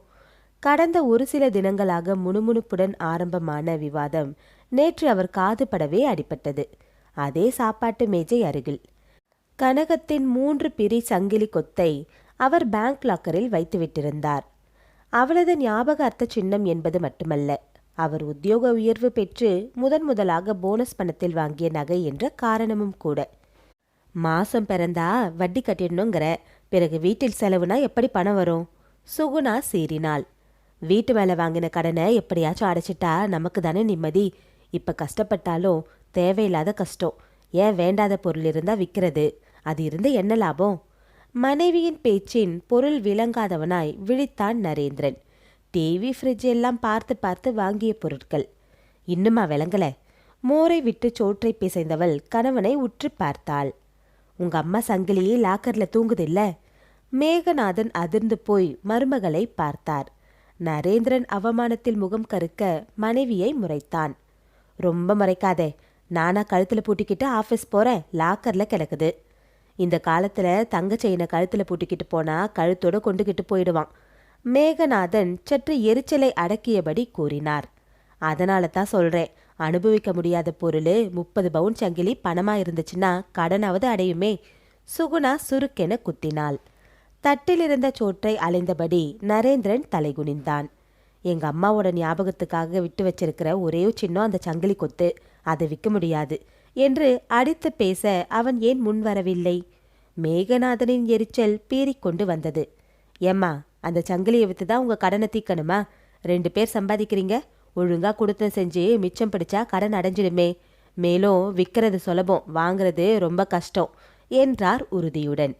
கடந்த ஒரு சில தினங்களாக முணுமுணுப்புடன் ஆரம்பமான விவாதம் நேற்று அவர் காது படவே அடிபட்டது. அதே சாப்பாட்டு மேஜை அருகில் கனகத்தின் 3 பிரி சங்கிலி கொத்தை அவர் பேங்க் லாக்கரில் வைத்துவிட்டிருந்தார். அவளது ஞாபக அர்த்த சின்னம் என்பது மட்டுமல்ல, அவர் உத்தியோக உயர்வு பெற்று முதலாக போனஸ் பணத்தில் வாங்கிய நகை என்ற காரணமும் கூட. மாசம் பிறந்தா வட்டி கட்டிடணுங்கிற, பிறகு வீட்டில் செலவுனா எப்படி பணம் வரும்? சுகுணா சீறினாள். வீட்டு மேலே வாங்கின கடனை எப்படியாச்சும் அடைச்சிட்டா நமக்கு தானே நிம்மதி. இப்ப கஷ்டப்பட்டாலும் தேவையில்லாத கஷ்டம். ஏன் வேண்டாத பொருள் இருந்தா விற்கிறது, அது இருந்து என்ன லாபம்? மனைவியின் பேச்சின் பொருள் விளங்காதவனாய் விழித்தான் நரேந்திரன். டிவி, ஃப்ரிட்ஜ் எல்லாம் பார்த்து பார்த்து வாங்கிய பொருட்கள் இன்னுமா விளங்கல? மோரை விட்டு சோற்றை பிசைந்தவள் கணவனை உற்று பார்த்தாள். உங்க அம்மா சங்கிலி லாக்கர்ல தூங்குது இல்ல? மேகநாதன் அதிர்ந்து போய் மருமகளை பார்த்தார். நரேந்திரன் அவமானத்தில் முகம் கருக்க மனைவியை முறைத்தான். ரொம்ப முறைக்காதே, நானா கழுத்துல பூட்டிக்கிட்டு ஆஃபீஸ் போறேன், லாக்கர்ல கிடக்குது. இந்த காலத்துல தங்க செயினை கழுத்துல பூட்டிக்கிட்டு போனா கழுத்தோட கொண்டுகிட்டு போயிடுவான். மேகநாதன் சற்று எரிச்சலை அடக்கியபடி கூறினார். அதனால தான் சொல்றேன், அனுபவிக்க முடியாத பொருள் 30 பவுன் சங்கிலி பணமா இருந்துச்சுன்னா கடனாவது அடையுமே. சுகுணா சுருக்கென குத்தினாள். தட்டில் இருந்த சோற்றை அலைந்தபடி நரேந்திரன் தலைகுனிந்தான். எங்க அம்மாவோட ஞாபகத்துக்காக விட்டு வச்சிருக்கிற ஒரே சின்னம் அந்த சங்கிலி கொத்து, அதை விற்க முடியாது என்று அடித்து பேச அவன் ஏன் முன்வரவில்லை? மேகநாதனின் எரிச்சல் பீறிக்கொண்டு வந்தது. ஏம்மா, அந்த சங்கிலியை வித்து தான் உங்க கடனை தீக்கணுமா? 2 பேர் சம்பாதிக்கிறீங்க, ஒழுங்கா கொடுத்த செஞ்சு மிச்சம் பிடிச்சா கடன் அடைஞ்சிடுமே. மேலும் விற்கிறது சுலபம், வாங்கிறது ரொம்ப கஷ்டம் என்றார் உறுதியுடன்.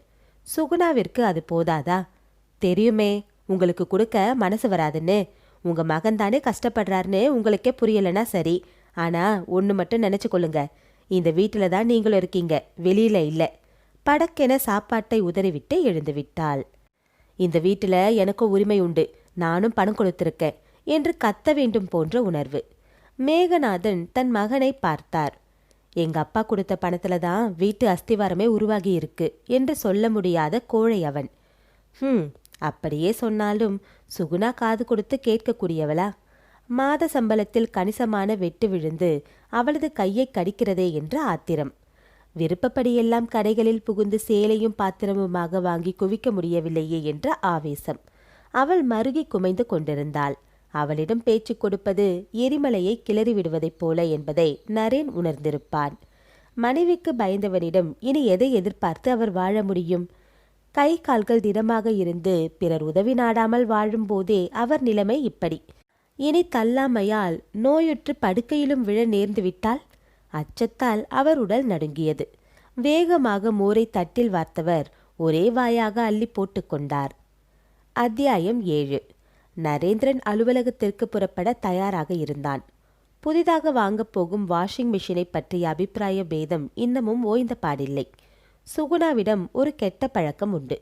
சுகுணாவிற்கு அது போதாதா? தெரியுமே, உங்களுக்கு கொடுக்க மனசு வராதுன்னு. உங்க மகன் தானே கஷ்டப்படுறாருன்னு உங்களுக்கே புரியலனா சரி. ஆனா ஒன்று மட்டும் நினைச்சு கொள்ளுங்க, இந்த வீட்டில தான் நீங்களும் இருக்கீங்க, வெளியில இல்லை. படக்கென சாப்பாட்டை உதறிவிட்டு எழுந்து விட்டாள். இந்த வீட்டில் எனக்கும் உரிமை உண்டு, நானும் பணம் கொடுத்திருக்கேன் என்று கத்த வேண்டும் போன்ற உணர்வு. மேகநாதன் தன் மகனை பார்த்தார். எங்க அப்பா கொடுத்த பணத்துல தான் வீட்டு அஸ்திவாரமே உருவாகி இருக்கு என்று சொல்ல முடியாத கோழை அவன். அப்படியே சொன்னாலும் சுகுணா காது கொடுத்து கேட்கக்கூடியவளா? மாத சம்பளத்தில் கணிசமான வெட்டு விழுந்து அவளது கையை கடிக்கிறதே என்ற ஆத்திரம். விருப்பப்படியெல்லாம் கடைகளில் புகுந்து சேலையும் பாத்திரமுமாக வாங்கி குவிக்க முடியவில்லையே என்ற ஆவேசம். அவள் மருகி குமைந்து கொண்டிருந்தாள். அவளிடம் பேச்சு கொடுப்பது எரிமலையை கிளறி விடுவதைப் போல என்பதை நரேன் உணர்ந்திருப்பான். மனைவிக்கு பயந்தவனிடம் இனி எதை எதிர்பார்த்து அவர் வாழ முடியும்? கை கால்கள் திடமாக இருந்து பிறர் உதவி நாடாமல் வாழும் போதே அவர் நிலைமை இப்படி. இனி தள்ளாமையால் நோயுற்று படுக்கையிலும் விழ நேர்ந்து விட்டால்? அச்சத்தால் அவர் உடல் நடுங்கியது. வேகமாக மோரை தட்டில் வார்த்தவர் ஒரே வாயாக அள்ளி போட்டு கொண்டார். அத்தியாயம் 7. நரேந்திரன் அலுவலகத்திற்கு புறப்பட தயாராக இருந்தான். புதிதாக வாங்கப் போகும் வாஷிங் மிஷினை பற்றிய அபிப்பிராய பேதம் இன்னமும் ஓய்ந்த பாடில்லை. சுகுணாவிடம் ஒரு கெட்ட பழக்கம் உண்டு.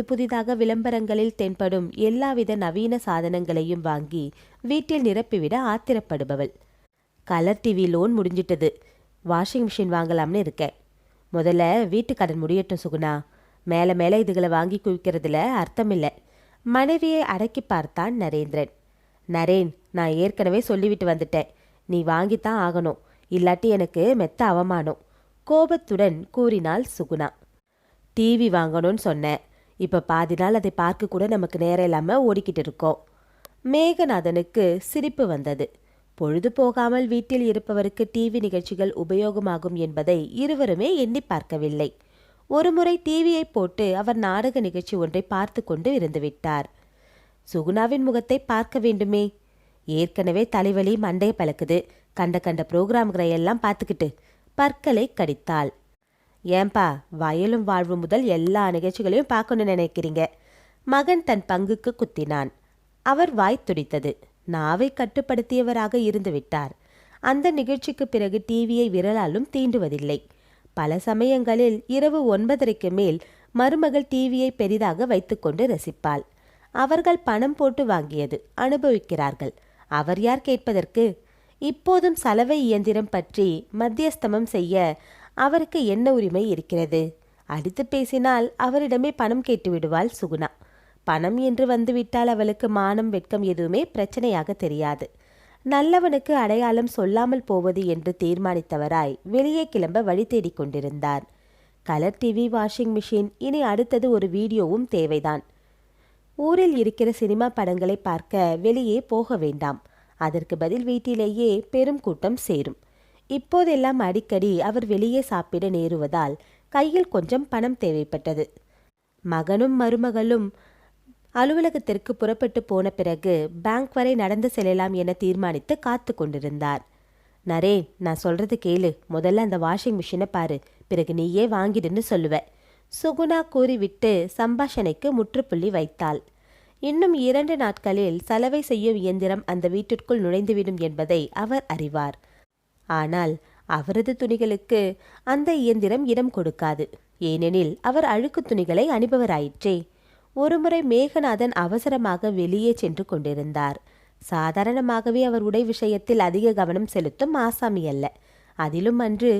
புதிதாக விளம்பரங்களில் தென்படும் எல்லாவித நவீன சாதனங்களையும் வாங்கி வீட்டில் நிரப்பிவிட ஆத்திரப்படுபவள். கலர் டிவி லோன் முடிஞ்சிட்டது, வாஷிங் மிஷின் வாங்கலாம்னு இருக்கேன். முதல்ல வீட்டு கடன் முடியட்டும் சுகுணா, மேலே இதுகளை வாங்கி குவிக்கிறதுல அர்த்தமில்லை. மனைவியை அடக்கி பார்த்தான் நரேந்திரன். நரேன், நான் ஏற்கனவே சொல்லிவிட்டு வந்துட்டேன், நீ வாங்கித்தான் ஆகணும், இல்லாட்டி எனக்கு மெத்த அவமானம், கோபத்துடன் கூறினாள் சுகுணா. டிவி வாங்கணும்னு சொன்னேன், இப்ப பாதி நாள் அதை பார்க்க கூட நமக்கு நேரம் இல்லாம ஓடிக்கிட்டு இருக்கோம். மேகநாதனுக்கு சிரிப்பு வந்தது. பொழுது போகாமல் வீட்டில் இருப்பவருக்கு டிவி நிகழ்ச்சிகள் உபயோகமாகும் என்பதை இருவருமே எண்ணி பார்க்கவில்லை. ஒருமுறை டிவியை போட்டு அவர் நாடக நிகழ்ச்சி ஒன்றை பார்த்து கொண்டு இருந்துவிட்டார். சுகுணாவின் முகத்தை பார்க்க வேண்டுமே. ஏற்கனவே தலைவலி மண்டைய பழக்குது, கண்ட புரோகிராம்களை எல்லாம் பார்த்துக்கிட்டு பற்களை கடித்தாள். ஏன்பா, வயலும் வாழ்வு முதல் எல்லா நிகழ்ச்சிகளையும் பார்க்கணும்னு நினைக்கிறீங்க? மகன் தன் பங்குக்கு குத்தினான். அவர் வாய் துடித்தது. நாவை கட்டுப்படுத்தியவராக இருந்து விட்டார். அந்த நிகழ்ச்சிக்கு பிறகு டிவியை விரலாலும் தீண்டுவதில்லை. பல சமயங்களில் இரவு 9:30க்கு மேல் மருமகள் டிவியை பெரிதாக வைத்துக்கொண்டு ரசிப்பாள். அவர்கள் பணம் போட்டு வாங்கியது, அனுபவிக்கிறார்கள். அவர் யார் கேட்பதற்கு? இப்போதும் சலவை இயந்திரம் பற்றி மத்தியஸ்தமம் செய்ய அவருக்கு என்ன உரிமை இருக்கிறது? அடித்து பேசினால் அவரிடமே பணம் கேட்டு விடுவாள் சுகுணா. பணம் என்று வந்துவிட்டால் அவளுக்கு மானம் வெட்கம் எதுவுமே பிரச்சனையாக தெரியாது. நல்லவனுக்கு அடையாளம் சொல்லாமல் போவது என்று தீர்மானித்தவராய் வெளியே கிளம்ப வழி தேடிக் கொண்டிருந்தார். கலர் டிவி, வாஷிங் மிஷின், இனி அடுத்தது ஒரு வீடியோவும் தேவைதான். ஊரில் இருக்கிற சினிமா படங்களை பார்க்க வெளியே போக வேண்டாம். அதற்கு பதில் வீட்டிலேயே பெரும் கூட்டம் சேரும். இப்போதெல்லாம் அடிக்கடி அவர் வெளியே சாப்பிட நேருவதால் கையில் கொஞ்சம் பணம் தேவைப்பட்டது. மகனும் மருமகளும் அலுவலகத்திற்கு புறப்பட்டு போன பிறகு பேங்க் வரை நடந்து செல்லலாம் என தீர்மானித்து காத்து கொண்டிருந்தார். நரேன், நான் சொல்றது கேளு. முதல்ல அந்த வாஷிங் மிஷினை பாரு, பிறகு நீயே வாங்கிடுன்னு சொல்லுவ. சுகுணா கூறிவிட்டு சம்பாஷணைக்கு முற்றுப்புள்ளி வைத்தாள். இன்னும் 2 நாட்களில் சலவை செய்யும் இயந்திரம் அந்த வீட்டிற்குள் நுழைந்துவிடும் என்பதை அவர் அறிவார். ஆனால் அவரது துணிகளுக்கு அந்த இயந்திரம் இடம் கொடுக்காது. ஏனெனில் அவர் அழுக்கு துணிகளை அணிபவராயிற்றே. ஒருமுறை மேகநாதன் அவசரமாக வெளியே சென்று கொண்டிருந்தார். சாதாரணமாகவே அவர் உடை விஷயத்தில் அதிக கவனம் செலுத்தும் ஆசாமி அல்ல. அதிலும் அன்று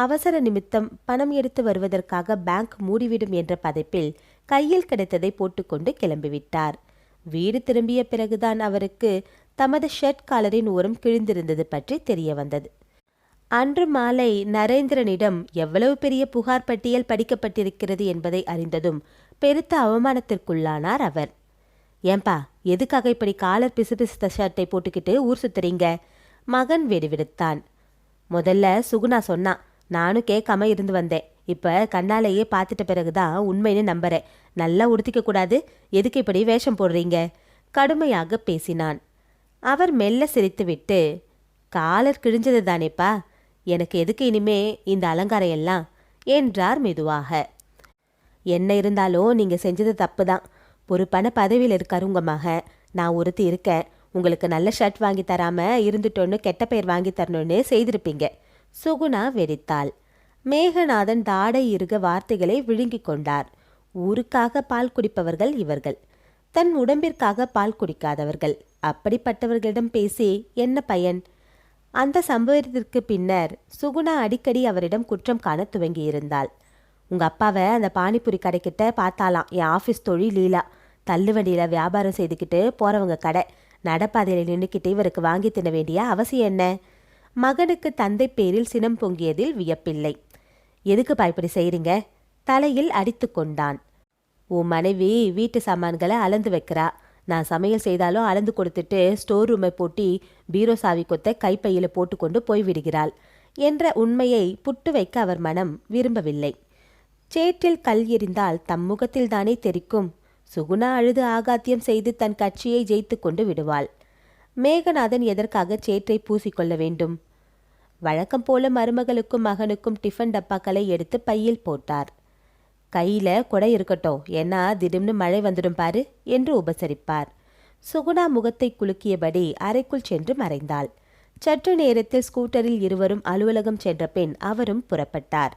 அவசர நிமித்தம் பணம் எடுத்து வருவதற்காக பேங்க் மூடிவிடும் என்ற பதைப்பில் கையில் கிடைத்ததை போட்டுக்கொண்டு கிளம்பிவிட்டார். வீடு திரும்பிய பிறகுதான் அவருக்கு தமது ஷர்ட் காலரின் ஓரம் கிழிந்திருந்தது பற்றி தெரிய வந்தது. அன்று மாலை நரேந்திரனிடம் எவ்வளவு பெரிய புகார் பட்டியல் படிக்கப்பட்டிருக்கிறது என்பதை அறிந்ததும் பெருத்த அவமானத்திற்குள்ளானார் அவர். ஏன்பா, எதுக்காக இப்படி காலர் பிசுபிசுத்த ஷர்ட்டை போட்டுக்கிட்டு ஊர் சுத்துறீங்க? மகன் வெடிவிடுத்தான். முதல்ல சுகுணா சொன்னா, நானும் கேட்காம இருந்து வந்தேன். இப்ப கண்ணாலேயே பார்த்துட்ட பிறகுதான் உண்மைன்னு நம்புறேன். நல்லா உடுத்திக்க கூடாது, எதுக்கு இப்படி வேஷம் போடுறீங்க? கடுமையாக பேசினான். அவர் மெல்ல சிரித்துவிட்டு, காலர் கிழிஞ்சது தானேப்பா, எனக்கு எதுக்கு இனிமே இந்த அலங்காரம் எல்லாம் என்றார் மெதுவாக. என்ன இருந்தாலும் நீங்க செஞ்சது தப்பு தான். பொறுப்பான பதவியில் இருக்காரு உங்க மகன். நான் ஒருத்தி இருக்கேன். உங்களுக்கு நல்ல ஷர்ட் வாங்கி தராம இருந்துட்டோன்னு கெட்ட பெயர் வாங்கி தரணும்னு செய்திருப்பீங்க. சுகுணா வெறித்தாள். மேகநாதன் தாடை இறுக வார்த்தைகளை விழுங்கிக் கொண்டார். ஊருக்காக பால் குடிப்பவர்கள் இவர்கள், தன் உடம்பிற்காக பால் குடிக்காதவர்கள். அப்படிப்பட்டவர்களிடம் பேசி என்ன பயன்? அந்த சம்பவத்திற்கு பின்னர் சுகுணா அடிக்கடி அவரிடம் குற்றம் காண துவங்கியிருந்தாள். உங்க அப்பாவை அந்த பானிபுரி கடைக்கிட்ட பார்த்தாலாம். என் ஆஃபீஸ் தொழில் லீலா. தள்ளுவண்டியில் வியாபாரம் செய்துக்கிட்டு போறவங்க கடை. நடப்பாதையில் நின்றுக்கிட்டு இவருக்கு வாங்கி தின்ன வேண்டிய அவசியம் என்ன? மகனுக்கு தந்தை பேரில் சினம் பொங்கியதில் வியப்பில்லை. எதுக்குப்பா இப்படி செய்றீங்க? தலையில் அடித்து கொண்டான். உன் மனைவி வீட்டு சாமான்களை அளந்து வைக்கிறா. நான் சமையல் செய்தாலும் அளந்து கொடுத்துட்டு ஸ்டோர் ரூமை போட்டி பீரோ சாவி கொத்த கைப்பையில் போட்டுக்கொண்டு போய்விடுகிறாள் என்ற உண்மையை புட்டு வைக்க அவர் மனம் விரும்பவில்லை. சேற்றில் கல் எறிந்தால் தம் முகத்தில் தானே தெரிக்கும். சுகுணா அழுது ஆகாத்தியம் செய்து தன் கட்சியை ஜெயித்து கொண்டு விடுவாள். மேகநாதன் எதற்காக சேற்றை பூசிக்கொள்ள வேண்டும்? வழக்கம் போல மருமகளுக்கும் மகனுக்கும் டிஃபன் டப்பாக்களை எடுத்து பையில் போட்டார். கையில கொடை இருக்கட்டும், ஏன்னா திடீர்னு மழை வந்துடும் பாரு என்று உபசரிப்பார். சுகுணா முகத்தை குலுக்கியபடி அறைக்குள் சென்று மறைந்தாள். சற்று நேரத்தில் ஸ்கூட்டரில் இருவரும் அலுவலகம் சென்ற பின் அவரும் புறப்பட்டார்.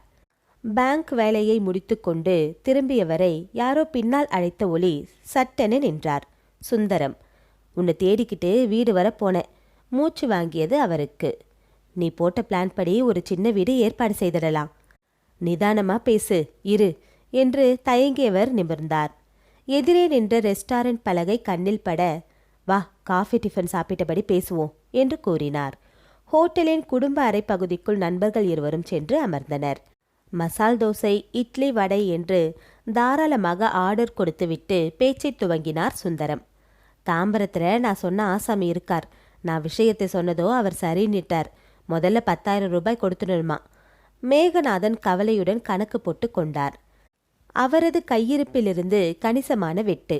பேங்க் வேலையை முடித்துக்கொண்டு திரும்பியவரை யாரோ பின்னால் அழைத்த ஒலி சட்டென நின்றார். சுந்தரம். உன்னை தேடிக்கிட்டு வீடு வர போனேன். மூச்சு வாங்கியது அவருக்கு. நீ போட்ட பிளான் படி ஒரு சின்ன வீடு ஏற்பாடு செய்திடலாம். நிதானமா பேசு, இரு என்று தயங்கியவர் நிமிர்ந்தார். எதிரே நின்ற ரெஸ்டாரண்ட் பலகை கண்ணில் பட, வா காஃபி டிஃபன் சாப்பிட்டபடி பேசுவோம் என்று கூறினார். ஹோட்டலின் குடும்ப அறை பகுதிக்குள் நண்பர்கள் இருவரும் சென்று அமர்ந்தனர். மசால் தோசை, இட்லி, வடை என்று தாராளமாக ஆர்டர் கொடுத்துவிட்டு பேச்சை துவங்கினார் சுந்தரம். தாம்பரத்தில் நான் சொன்ன ஆசாமி இருக்கார். நான் விஷயத்தை சொன்னதோ அவர் சரின்னிட்டார். முதல்ல 10,000 ரூபாய் கொடுத்துடணுமா? மேகநாதன் கவலையுடன் கணக்கு போட்டு கொண்டார். அவரது கையிருப்பிலிருந்து கணிசமான வெட்டு.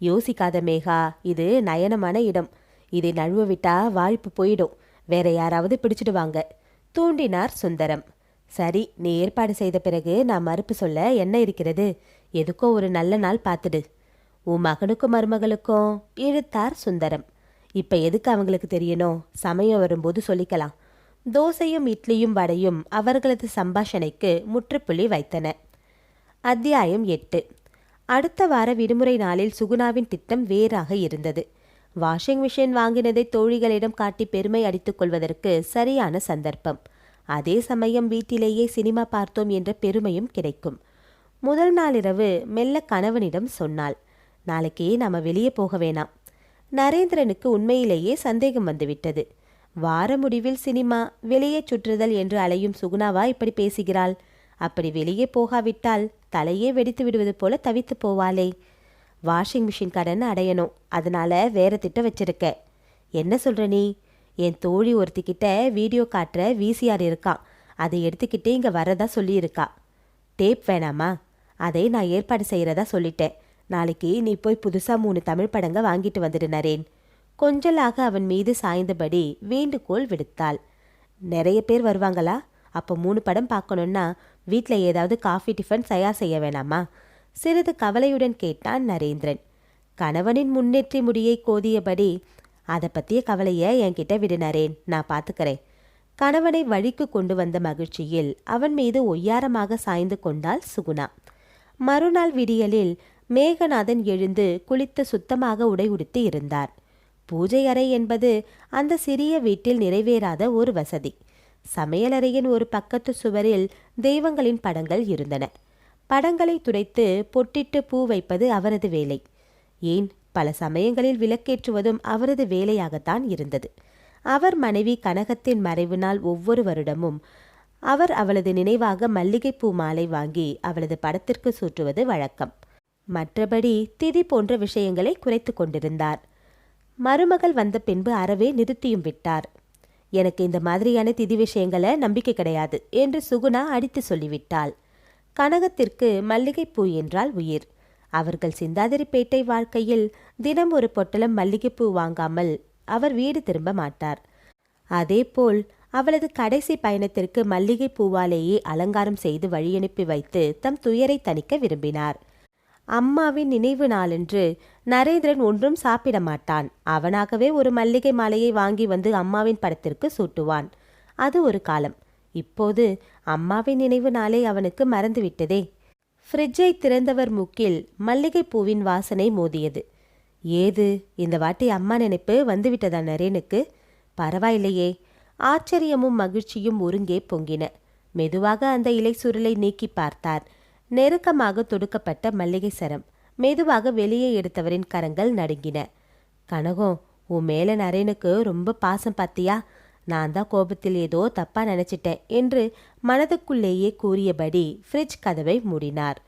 யோசிக்காத மேகா, இது நயனமான இடம். இதை நழுவ விட்டா வாய்ப்பு போயிடும். வேற யாராவது பிடிச்சிடுவாங்க தூண்டினார் சுந்தரம். சரி, நீ ஏற்பாடு செய்த பிறகு நான் மறுப்பு சொல்ல என்ன இருக்கிறது? எதுக்கோ ஒரு நல்ல நாள் பார்த்துடு. உன் மகனுக்கும் மருமகளுக்கும் இழுத்தார் சுந்தரம். இப்ப எதுக்கு அவங்களுக்கு தெரியணும்? சமயம் வரும்போது சொல்லிக்கலாம். தோசையும் இட்லியும் வடையும் அவர்களது சம்பாஷணைக்கு முற்றுப்புள்ளி வைத்தன. அத்தியாயம் 8. அடுத்த வார விடுமுறை நாளில் சுகுணாவின் திட்டம் வேறாக இருந்தது. வாஷிங் மிஷின் வாங்கினதை தோழிகளிடம் காட்டி பெருமை அடித்துக் கொள்வதற்கு சரியான சந்தர்ப்பம். அதே சமயம் வீட்டிலேயே சினிமா பார்த்தோம் என்ற பெருமையும் கிடைக்கும். முதல் நாளிரவு மெல்ல கணவனிடம் சொன்னாள், நாளைக்கு நாம வெளியே போக வேணாம். நரேந்திரனுக்கு உண்மையிலேயே சந்தேகம் வந்துவிட்டது. வார முடிவில் சினிமா, வெளியே சுற்றுதல் என்று அலையும் சுகுணாவா இப்படி பேசுகிறாள்? அப்படி வெளியே போகாவிட்டால் தலையே வெடித்து விடுவது போல தவித்து போவாளே. வாஷிங் மிஷின் கடன் அடையணும், அதனால வேற திட்டம் வச்சிருக்க. என்ன சொல்ற நீ? என் தோழி ஒருத்திக்கிட்ட வீடியோ காட்டுற VCR இருக்கான், அதை எடுத்துக்கிட்டே இங்கே வரதா சொல்லியிருக்கா. டேப் வேணாமா? அதை நான் ஏற்பாடு செய்கிறதா சொல்லிட்டேன். நாளைக்கு நீ போய் புதுசாக 3 தமிழ் படங்க வாங்கிட்டு வந்துடு நரேன். கொஞ்சலாக அவன் மீது சாய்ந்தபடி வேண்டுகோள் விடுத்தாள். நிறைய பேர் வருவாங்களா? அப்போ 3 படம் பார்க்கணுன்னா வீட்டில் ஏதாவது காஃபி டிஃபன் தயார் செய்ய வேணாமா? சிறிது கவலையுடன் கேட்டான் நரேந்திரன். கணவனின் முன்னேற்றி முடியை கோதியபடி, அதை பற்றிய கவலையை என்கிட்ட விடு நரேன், நான் பார்த்துக்கிறேன். கணவனை வழிக்கு கொண்டு வந்த மகிழ்ச்சியில் அவன் மீது ஒய்யாரமாக சாய்ந்து கொண்டாள் சுகுணா. மறுநாள் விடியலில் மேகநாதன் எழுந்து குளித்து சுத்தமாக உடை உடுத்தி இருந்தார். பூஜை அறை என்பது அந்த சிறிய வீட்டில் நிறைவேறாத ஒரு வசதி. சமையலறையின் ஒரு பக்கத்து சுவரில் தெய்வங்களின் படங்கள் இருந்தன. படங்களை துடைத்து பொட்டிட்டு பூ வைப்பது அவரது வேலை. ஏன், பல சமயங்களில் விளக்கேற்றுவதும் அவரது வேலையாகத்தான் இருந்தது. அவர் மனைவி கனகத்தின் மறைவு நாள் ஒவ்வொரு வருடமும் அவர் அவளது நினைவாக மல்லிகைப்பூ மாலை வாங்கி அவளது படத்திற்கு சூட்டுவது வழக்கம். மற்றபடி திதி போன்ற விஷயங்களை குறைத்து கொண்டிருந்தார். மருமகள் வந்த பின்பு அறவே நிறுத்தியும் விட்டார். எனக்கு இந்த மாதிரியான திதி விஷயங்களை நம்பிக்கை கிடையாது என்று சுகுணா அடித்து சொல்லிவிட்டாள். கனகத்திற்கு மல்லிகைப்பூ என்றால் உயிர். அவர்கள் சிந்தாதிரிப்பேட்டை வாழ்க்கையில் தினம் ஒரு பொட்டலம் மல்லிகைப்பூ வாங்காமல் அவர் வீடு திரும்ப மாட்டார். அதேபோல் அவளது கடைசி பயணத்திற்கு மல்லிகை பூவாலேயே அலங்காரம் செய்து வழியனுப்பி வைத்து தம் துயரை தணிக்க விரும்பினார். அம்மாவின் நினைவு நாளன்று நரேந்திரன் ஒன்றும் சாப்பிட மாட்டான். அவனாகவே ஒரு மல்லிகை மாலையை வாங்கி வந்து அம்மாவின் படத்திற்கு சூட்டுவான். அது ஒரு காலம். இப்போது அம்மாவின் நினைவு நாளை அவனுக்கு மறந்துவிட்டதே. ஃப்ரிட்ஜை திறந்தவர் மூக்கில் மல்லிகை பூவின் வாசனை மோதியது. ஏது, இந்த வாட்டி அம்மா நினைப்பு வந்துவிட்டதா நரேனுக்கு? பரவாயில்லையே. ஆச்சரியமும் மகிழ்ச்சியும் ஒருங்கே பொங்கின. மெதுவாக அந்த இலை சுருளை நீக்கி பார்த்தார். நெருக்கமாக தொடுக்கப்பட்ட மல்லிகை சரம். மெதுவாக வெளியே எடுத்தவரின் கரங்கள் நடுங்கின. கனகம், உன் மேல நரேனுக்கு ரொம்ப பாசம் பாத்தியா? நான் தான் கோபத்தில் ஏதோ தப்பா நினைச்சிட்டேன் என்று மனதுக்குள்ளேயே கூறியபடி ஃப்ரிட்ஜ் கதவை மூடினார்.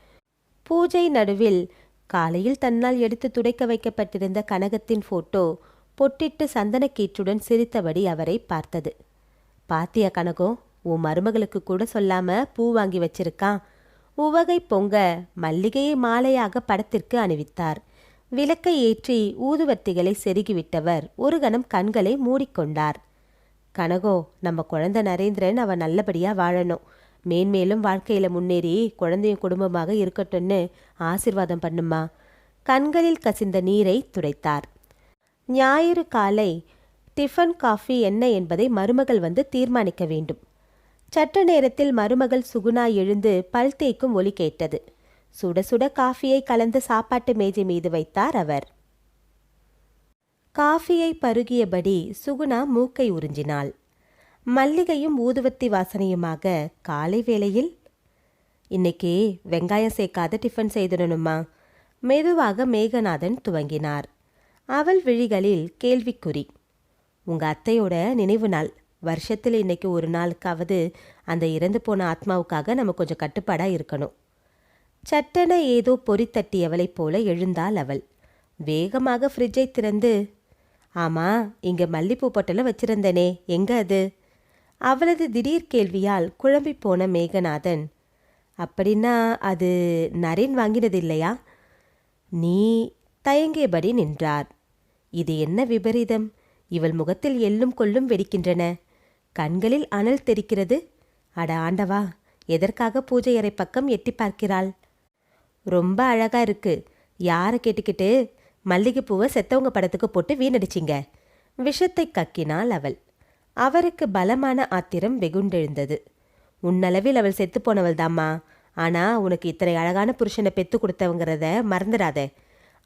பூஜை நடுவில் காலையில் தன்னால் எடுத்து துடைக்க வைக்கப்பட்டிருந்த கனகத்தின் போட்டோ பொட்டிட்டு சந்தனக்கீற்றுடன் சிரித்தபடி அவரை பார்த்தது. பாத்தியா கனகம், உன் மருமகளுக்கு கூட சொல்லாம பூ வாங்கி வச்சிருக்கான். உவகை பொங்க மல்லிகையை மாலையாக படத்திற்கு அணிவித்தார். விளக்கை ஏற்றி ஊதுவத்திகளை செருகிவிட்டவர் ஒரு கணம் கண்களை மூடிக்கொண்டார். கனகோ, நம்ம குழந்தை நரேந்திரன் அவன் நல்லபடியா வாழணும். மேன்மேலும் வாழ்க்கையில முன்னேறி குழந்தையும் குடும்பமாக இருக்கட்டும்னு ஆசிர்வாதம் பண்ணுமா. கண்களில் கசிந்த நீரை துடைத்தார். ஞாயிறு காலை டிஃபன் காஃபி என்ன என்பதை மருமகள் வந்து தீர்மானிக்க வேண்டும். சற்று நேரத்தில் மருமகள் சுகுணா எழுந்து பல் தேய்க்கும் ஒலி கேட்டது. சுட சுட காஃபியை கலந்து சாப்பாட்டு மேஜை மீது வைத்தார் அவர். காஃபியை பருகியபடி சுகுணா மூக்கை உறிஞ்சினாள். மல்லிகையும் ஊதுவத்தி வாசனையுமாக காலை வேளையில். இன்னைக்கு வெங்காயம் சேர்க்காத டிஃபன் செய்திடணுமா? மெதுவாக மேகநாதன் துவங்கினார். அவள் விழிகளில் கேள்விக்குறி. உங்க அத்தையோட நினைவு நாள். வருஷத்தில் இன்னைக்கு ஒரு நாளுக்காவது அந்த இறந்து போன ஆத்மாவுக்காக நம்ம கொஞ்சம் கட்டுப்பாடா இருக்கணும். சட்டென ஏதோ பொறி தட்டியவளைப் போல எழுந்தாள் அவள். வேகமாக ஃப்ரிட்ஜை திறந்து, ஆமா, இங்க மல்லிப்பூ பொட்டலை வச்சிருந்தனே, எங்க அது? அவளது திடீர் கேள்வியால் குழம்பி போன மேகநாதன், அப்படின்னா அது நரேன் வாங்கினது இல்லையா? நீ தயங்கியபடி நின்றார். இது என்ன விபரீதம்? இவள் முகத்தில் எள்ளும் கொள்ளும் வெடிக்கின்றன. கண்களில் அனல் தெரிக்கிறது. அட ஆண்டவா, எதற்காக பூஜை அறை பக்கம் எட்டி பார்க்கிறாள்? ரொம்ப அழகா இருக்கு. யாரை கேட்டுக்கிட்டு மல்லிகைப்பூவை செத்தவங்க படத்துக்கு போட்டு வீணடிச்சிங்க? விஷத்தை கக்கினாள் அவள். அவருக்கு பலமான ஆத்திரம் வெகுண்டெழுந்தது. உன்னளவில் அவள் செத்து போனவள் தாம்மா. ஆனா உனக்கு இத்தனை அழகான புருஷனை பெத்து கொடுத்தவங்கிறத மறந்துடாத,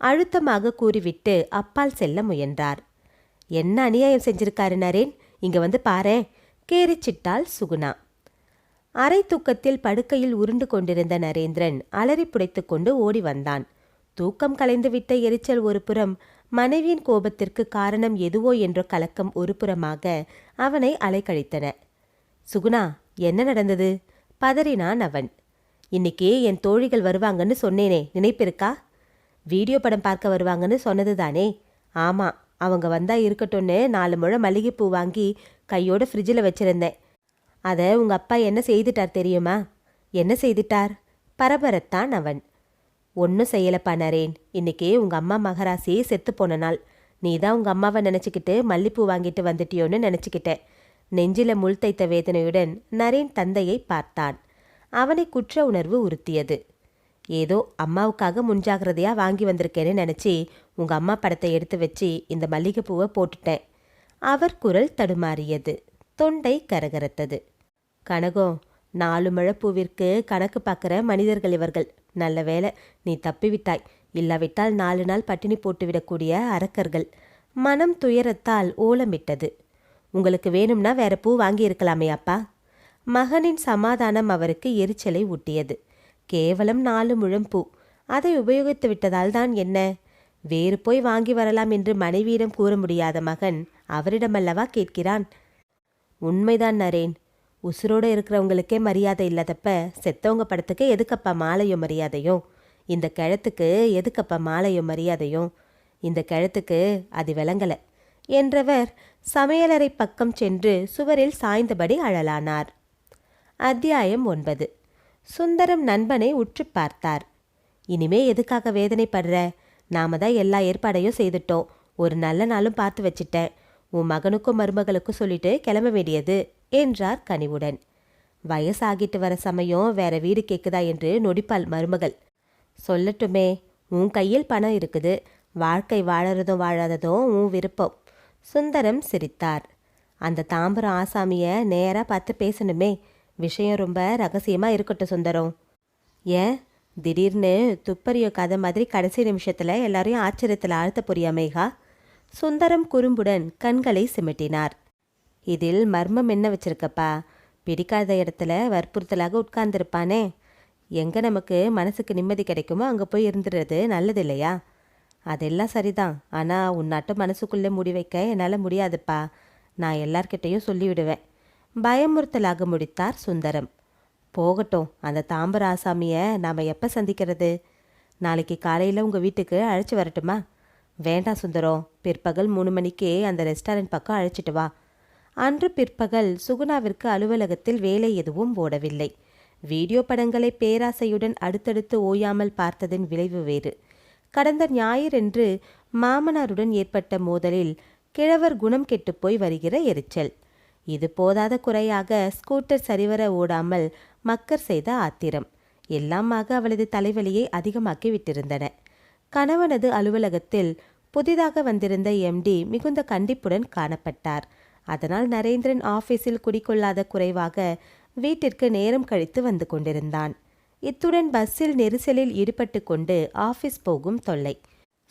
அழுத்தமாக கூறிவிட்டு அப்பால் செல்ல முயன்றார். என்ன அநியாயம் செஞ்சிருக்காரு நரேன், இங்க வந்து பாரேன், கேரிச்சிட்டாள் சுகுணா. அரை தூக்கத்தில் படுக்கையில் உருண்டு கொண்டிருந்த நரேந்திரன் அலறி புடைத்து கொண்டு ஓடி வந்தான். தூக்கம் கலைந்துவிட்ட எரிச்சல் ஒரு புறம், மனைவியின் கோபத்திற்கு காரணம் எதுவோ என்ற கலக்கம் ஒரு புறமாக அவனை அலைக்கழித்தன. சுகுணா, என்ன நடந்தது? பதறினான் அவன். இன்னைக்கு என் தோழிகள் வருவாங்கன்னு சொன்னேனே, நினைப்பிருக்கா? வீடியோ படம் பார்க்க வருவாங்கன்னு சொன்னது தானே? ஆமாம், அவங்க வந்தா இருக்கட்டும்னு 4 முழம் மல்லிகைப்பூ வாங்கி கையோட ஃப்ரிட்ஜில் வச்சிருந்தேன். அதை உங்கள் அப்பா என்ன செய்துட்டார் தெரியுமா? என்ன செய்துட்டார்? பரபரத்தான் அவன். ஒன்றும் செய்யலப்பா நரேன், இன்னைக்கு உங்கள் அம்மா மகராசி செத்து போன நாள். நீ தான் உங்கள் அம்மாவை நினச்சிக்கிட்டு மல்லிப்பூ வாங்கிட்டு வந்துட்டியோன்னு நினச்சிக்கிட்டேன். நெஞ்சில முள் தைத்த வேதனையுடன் நரேன் தந்தையை பார்த்தான். அவனை குற்ற உணர்வு உறுத்தியது. ஏதோ அம்மாவுக்காக முன்ஜாகிரதையாக வாங்கி வந்திருக்கேன்னு நினச்சி உங்கள் அம்மா படத்தை எடுத்து வச்சு இந்த மல்லிகைப்பூவை போட்டுட்டேன். அவர் குரல் தடுமாறியது. தொண்டை கரகரத்தது. கனகம், 4 முழப்பூவிற்கு கணக்கு பார்க்குற மனிதர்கள் இவர்கள். நல்ல வேலை நீ தப்பிவிட்டாய், இல்லாவிட்டால் 4 நாள் பட்டினி போட்டுவிடக்கூடிய அரக்கர்கள். மனம் துயரத்தால் ஓலமிட்டது. உங்களுக்கு வேணும்னா வேற பூ வாங்கியிருக்கலாமே அப்பா. மகனின் சமாதானம் அவருக்கு எரிச்சலை ஊட்டியது. கேவலம் 4 முழம் பூ, அதை உபயோகித்து விட்டதால் தான் என்ன? வேறு போய் வாங்கி வரலாம் என்று மனைவியிடம் கூற முடியாத மகன் அவரிடமல்லவா கேட்கிறான். உண்மைதான் நரேன், உசுரோடு இருக்கிறவங்களுக்கே மரியாதை இல்லாதப்ப செத்தவங்க படத்துக்கு எதுக்கப்பா மாலையும் மரியாதையும்? இந்த கிழத்துக்கு எதுக்கப்பா மாலையும் மரியாதையும்? இந்த கிழத்துக்கு அது விளங்கலை என்றவர் சமையலறை பக்கம் சென்று சுவரில் சாய்ந்தபடி அழலானார். அத்தியாயம் 9. சுந்தரம் நண்பனை உற்று பார்த்தார். இனிமே எதுக்காக வேதனைப்படுற? நாம தான் எல்லா ஏற்பாடையும் செய்துட்டோம். ஒரு நல்ல நாளும் பார்த்து வச்சிட்டேன். உன் மகனுக்கும் மருமகளுக்கும் சொல்லிட்டு கிளம்ப வேண்டியது என்றார் கனிவுடன். வயசாகிட்டு வர சமயம் வேற வீடு கேட்குதா என்று நொடிப்பாள் மருமகள். சொல்லட்டுமே, உன் கையில் பணம் இருக்குது, வாழ்க்கை வாழறதும் வாழாததும் உன் விருப்பம். சுந்தரம் சிரித்தார். அந்த தாம்பரம் ஆசாமிய நேராக பார்த்து பேசணுமே, விஷயம் ரொம்ப ரகசியமாக இருக்கட்டும் சுந்தரம். ஏன் திடீர்னு துப்பறியோ கதை மாதிரி கடைசி நிமிஷத்தில் எல்லாரையும் ஆச்சரியத்தில் ஆழ்த்த புரியாமேகா? சுந்தரம் குறும்புடன் கண்களை சிமிட்டினார். இதில் மர்மம் என்ன வச்சிருக்கப்பா? பிடிக்காத இடத்துல வற்புறுத்தலாக உட்கார்ந்துருப்பானே. எங்கே நமக்கு மனசுக்கு நிம்மதி கிடைக்குமோ அங்கே போய் இருந்துடுறது நல்லது இல்லையா? அதெல்லாம் சரிதான், ஆனால் உன்னாட்டம் மனசுக்குள்ளே மூடி வைக்க என்னால் முடியாதுப்பா. நான் எல்லார்கிட்டையும் சொல்லிவிடுவேன். பயமுறுத்தலாக முடித்தார் சுந்தரம். போகட்டும், அந்த தாம்பர ஆசாமியை நாம் எப்போ சந்திக்கிறது? நாளைக்கு காலையில் உங்கள் வீட்டுக்கு அழைச்சி வரட்டுமா? வேண்டாம் சுந்தரம், பிற்பகல் 3 மணிக்கே அந்த ரெஸ்டாரண்ட் பக்கம் அழைச்சிட்டு வா. அன்று பிற்பகல் சுகுணாவிற்கு அலுவலகத்தில் வேலை எதுவும் ஓடவில்லை. வீடியோ படங்களை பேராசையுடன் அடுத்தடுத்து ஓயாமல் பார்த்ததின் விளைவு வேறு. கடந்த ஞாயிறன்று மாமனாருடன் ஏற்பட்ட மோதலில் கிழவர் குணம் கெட்டுப்போய் வருகிற எரிச்சல். இது போதாத குறையாக ஸ்கூட்டர் சரிவர ஓடாமல் மக்கர் செய்த ஆத்திரம் எல்லாமாக அவளது தலைவலியை அதிகமாக்கி விட்டிருந்தன. கணவனது அலுவலகத்தில் புதிதாக வந்திருந்த எம்டி மிகுந்த கண்டிப்புடன் காணப்பட்டார். அதனால் நரேந்திரன் ஆபீஸில் குடிக்கொள்ளாத குறைவாக வீட்டிற்கு நேரம் கழித்து வந்து கொண்டிருந்தான். இத்துடன் பஸ்ஸில் நெரிசலில் ஈடுபட்டு கொண்டு ஆபீஸ் போகும் தொல்லை.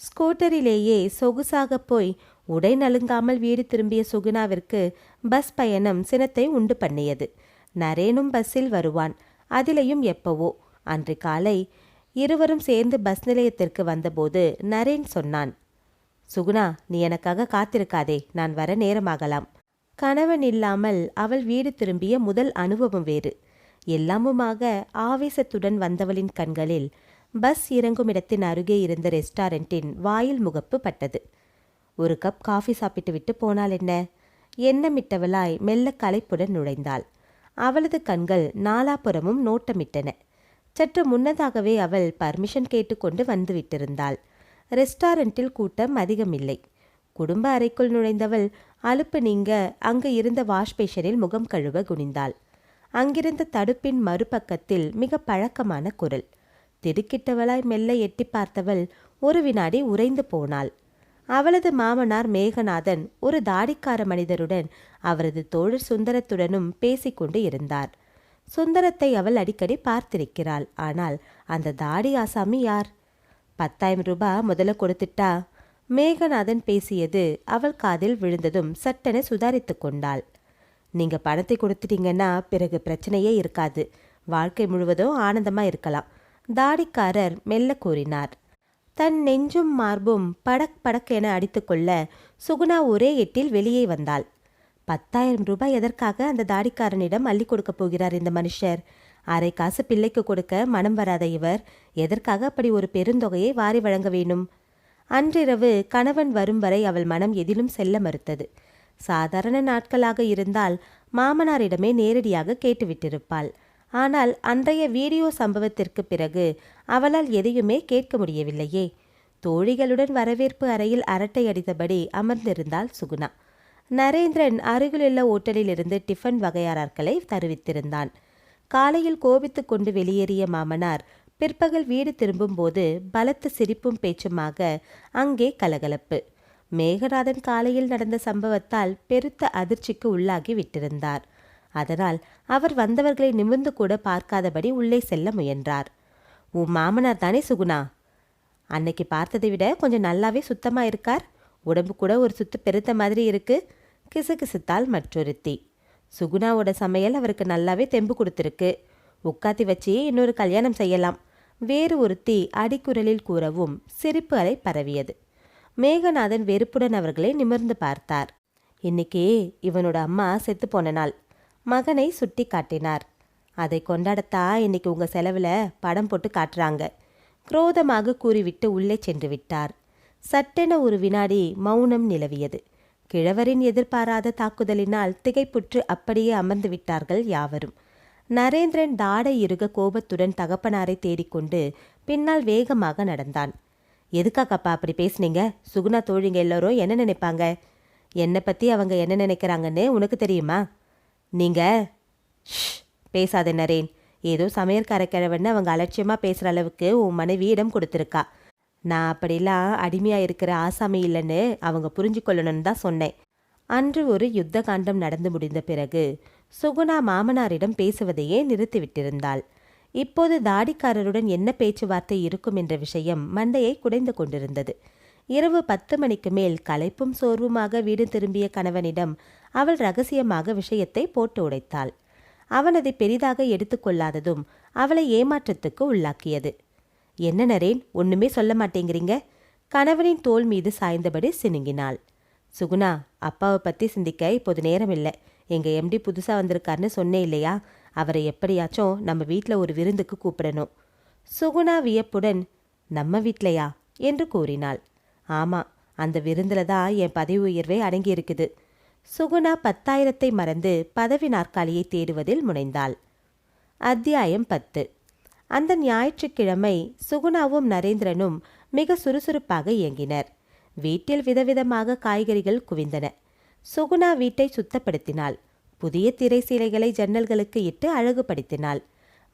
ஸ்கூட்டரிலேயே சொகுசாக போய் உடை நலுங்காமல் வீடு திரும்பிய சுகுணாவிற்கு பஸ் பயணம் சினத்தை உண்டு பண்ணியது. நரேனும் பஸ்ஸில் வருவான், அதிலையும் எப்பவோ. அன்று காலை இருவரும் சேர்ந்து பஸ் நிலையத்திற்கு வந்தபோது நரேன் சொன்னான், சுகுணா, நீ எனக்காக காத்திருக்காதே, நான் வர நேரமாகலாம். கணவன் இல்லாமல் அவள் வீடு திரும்பிய முதல் அனுபவம் வேறு. எல்லாமுமாக ஆவேசத்துடன் வந்தவளின் கண்களில் பஸ் இறங்கும் இடத்தின் அருகே இருந்த ரெஸ்டாரண்டின் வாயில் முகப்பு பட்டது. ஒரு கப் காஃபி சாப்பிட்டு விட்டு போனால் என்ன? எண்ணமிட்டவளாய் மெல்ல களைப்புடன் நுழைந்தாள். அவளது கண்கள் நாலாபுறமும் நோட்டமிட்டன. சற்று முன்னதாகவே அவள் பர்மிஷன் கேட்டுக்கொண்டு வந்து விட்டிருந்தாள். ரெஸ்டாரண்டில் கூட்டம் அதிகமில்லை. குடும்ப அறைக்குள் நுழைந்தவள் அலுப்பு நீங்க அங்கு இருந்த வாஷ் பேஷனில் முகம் கழுவ குனிந்தாள். அங்கிருந்த தடுப்பின் மறுபக்கத்தில் மிக பழக்கமான குரல். திடுக்கிட்டவளாய் மெல்ல எட்டி பார்த்தவள் ஒரு வினாடி உறைந்து போனாள். அவளது மாமனார் மேகநாதன் ஒரு தாடிக்கார மனிதருடன் அவரது தோழர் சுந்தரத்துடனும் பேசிக்கொண்டு இருந்தார். சுந்தரத்தை அவள் அடிக்கடி பார்த்திருக்கிறாள். ஆனால் அந்த தாடி ஆசாமி யார்? 10,000 ரூபாய் முதல்ல கொடுத்துட்டா. மேகநாதன் பேசியது அவள் காதில் விழுந்ததும் சட்டென சுதாரித்து கொண்டாள். நீங்க பணத்தை கொடுத்துட்டீங்கன்னா பிறகு பிரச்சனையே இருக்காது. வாழ்க்கை முழுவதும் ஆனந்தமா இருக்கலாம், தாடிக்காரர் மெல்ல கூறினார். தன் நெஞ்சும் மார்பும் படக் படக் என அடித்துக்கொள்ள சுகுணா ஒரே எட்டில் வெளியே வந்தாள். 10,000 ரூபாய் எதற்காக அந்த தாடிக்காரனிடம் அள்ளி கொடுக்க போகிறார் இந்த மனுஷர்? அரை காசு பிள்ளைக்கு கொடுக்க மனம் வராத இவர் எதற்காக அப்படி ஒரு பெருந்தொகையை வாரி வழங்க வேணும்? அன்றிரவு கணவன் வரும் வரை அவள் மனம் எதிலும் செல்ல மறுத்தது. சாதாரண நாட்களாக இருந்தால் மாமனாரிடமே நேரடியாக கேட்டுவிட்டிருப்பாள். ஆனால் அன்றைய வீடியோ சம்பவத்திற்கு பிறகு அவளால் எதையுமே கேட்க முடியவில்லையே. தோழிகளுடன் வரவேற்பு அறையில் அரட்டை அடித்தபடி அமர்ந்திருந்தாள் சுகுணா. நரேந்திரன் அருகிலுள்ள ஓட்டலிலிருந்து டிஃபன் வகையாளர்களை தருவித்திருந்தான். காலையில் கோபித்து கொண்டு வெளியேறிய மாமனார் பிற்பகல் வீடு திரும்பும்போது பலத்த சிரிப்பும் பேச்சுமாக அங்கே கலகலப்பு. மேகநாதன் காலையில் நடந்த சம்பவத்தால் பெருத்த அதிர்ச்சிக்கு உள்ளாகி விட்டிருந்தார். அதனால் அவர் வந்தவர்களை நிமிர்ந்து கூட பார்க்காதபடி உள்ளே செல்ல முயன்றார். உன் மாமனார் தானே சுகுணா? அன்னைக்கு பார்த்ததை விட கொஞ்சம் நல்லாவே சுத்தமாக இருக்கார். உடம்பு கூட ஒரு சுத்து பெருத்த மாதிரி இருக்கு, கிசுகிசுத்தாள் மற்றொருத்தி. சுகுணாவோட சமையல் அவருக்கு நல்லாவே தெம்பு கொடுத்துருக்கு. உட்காத்தி வச்சு இன்னொரு கல்யாணம் செய்யலாம், வேறு ஒருத்தி அடிக்குரலில் கூறவும் சிரிப்பு அலை பரவியது. மேகநாதன் வெறுப்புடன் அவர்களை நிமிர்ந்து பார்த்தார். இன்னைக்கு இவனோட அம்மா செத்து போன நாள். மகனை சுட்டி காட்டினார். அதை கொண்டாடத்தா இன்னைக்கு உங்க செலவுல படம் போட்டு காட்டுறாங்க, குரோதமாக கூறிவிட்டு உள்ளே சென்று விட்டார். சட்டென ஒரு வினாடி மௌனம் நிலவியது. கிழவரின் எதிர்பாராத தாக்குதலினால் திகைப்புற்று அப்படியே அமர்ந்து விட்டார்கள் யாவரும். நரேந்திரன் தாடை இறுக கோபத்துடன் தகப்பனாரை தேடிக்கொண்டு பின்னால் வேகமாக நடந்தான். எதுக்காக்கப்பா அப்படி பேசுனீங்க? சுகுணா தோழிங்க எல்லோரும் என்ன நினைப்பாங்க? என்னை பற்றி அவங்க என்ன நினைக்கிறாங்கன்னு உனக்கு தெரியுமா? நீங்க பேசாத நரேன். ஏதோ சமையற்கார கிழவன்னு அவங்க அலட்சியமாக பேசுகிற அளவுக்கு உன் மனைவி இடம் கொடுத்துருக்கா. நான் அப்படிலாம் அடிமையாக இருக்கிற ஆசாமி இல்லைன்னு அவங்க புரிஞ்சு கொள்ளணும்னு தான் சொன்னேன். அன்று ஒரு யுத்த காண்டம் நடந்து முடிந்த பிறகு சுகுணா மாமனாரிடம் பேசுவதையே நிறுத்திவிட்டிருந்தாள். இப்போது தாடிக்காரருடன் என்ன பேச்சுவார்த்தை இருக்கும் என்ற விஷயம் மண்டையை குடைந்து கொண்டிருந்தது. இரவு 10 மணிக்கு மேல் களைப்பும் சோர்வுமாக வீடு திரும்பிய கணவனிடம் அவள் ரகசியமாக விஷயத்தை போட்டு உடைத்தாள். அவன் அதை பெரிதாக எடுத்துக்கொள்ளாததும் அவளை ஏமாற்றத்துக்கு உள்ளாக்கியது. என்ன நரேன், ஒண்ணுமே சொல்ல மாட்டேங்கிறீங்க? கணவனின் தோள் மீது சாய்ந்தபடி சினுங்கினாள். சுகுணா, அப்பாவை பற்றி சிந்திக்க இப்போது நேரம் இல்லை. எங்கள் எம்டி புதுசாக வந்திருக்காருன்னு சொன்னே இல்லையா? அவரை எப்படியாச்சும் நம்ம வீட்டில் ஒரு விருந்துக்கு கூப்பிடணும். சுகுணா வியப்புடன், நம்ம வீட்லையா என்று கூறினாள். ஆமாம், அந்த விருந்தில் தான் என் பதவி உயர்வே அடங்கியிருக்குது. சுகுணா 10,000 மறந்து பதவி நாற்காலியை தேடுவதில் முனைந்தாள். அத்தியாயம் 10. அந்த ஞாயிற்றுக்கிழமை சுகுணாவும் நரேந்திரனும் மிக சுறுசுறுப்பாக இயங்கினர். வீட்டில் விதவிதமாக காய்கறிகள் குவிந்தன. சுகுணா வீட்டை சுத்தப்படுத்தினாள். புதிய திரைசீலைகளை ஜன்னல்களுக்கு இட்டு அழகுபடுத்தினாள்.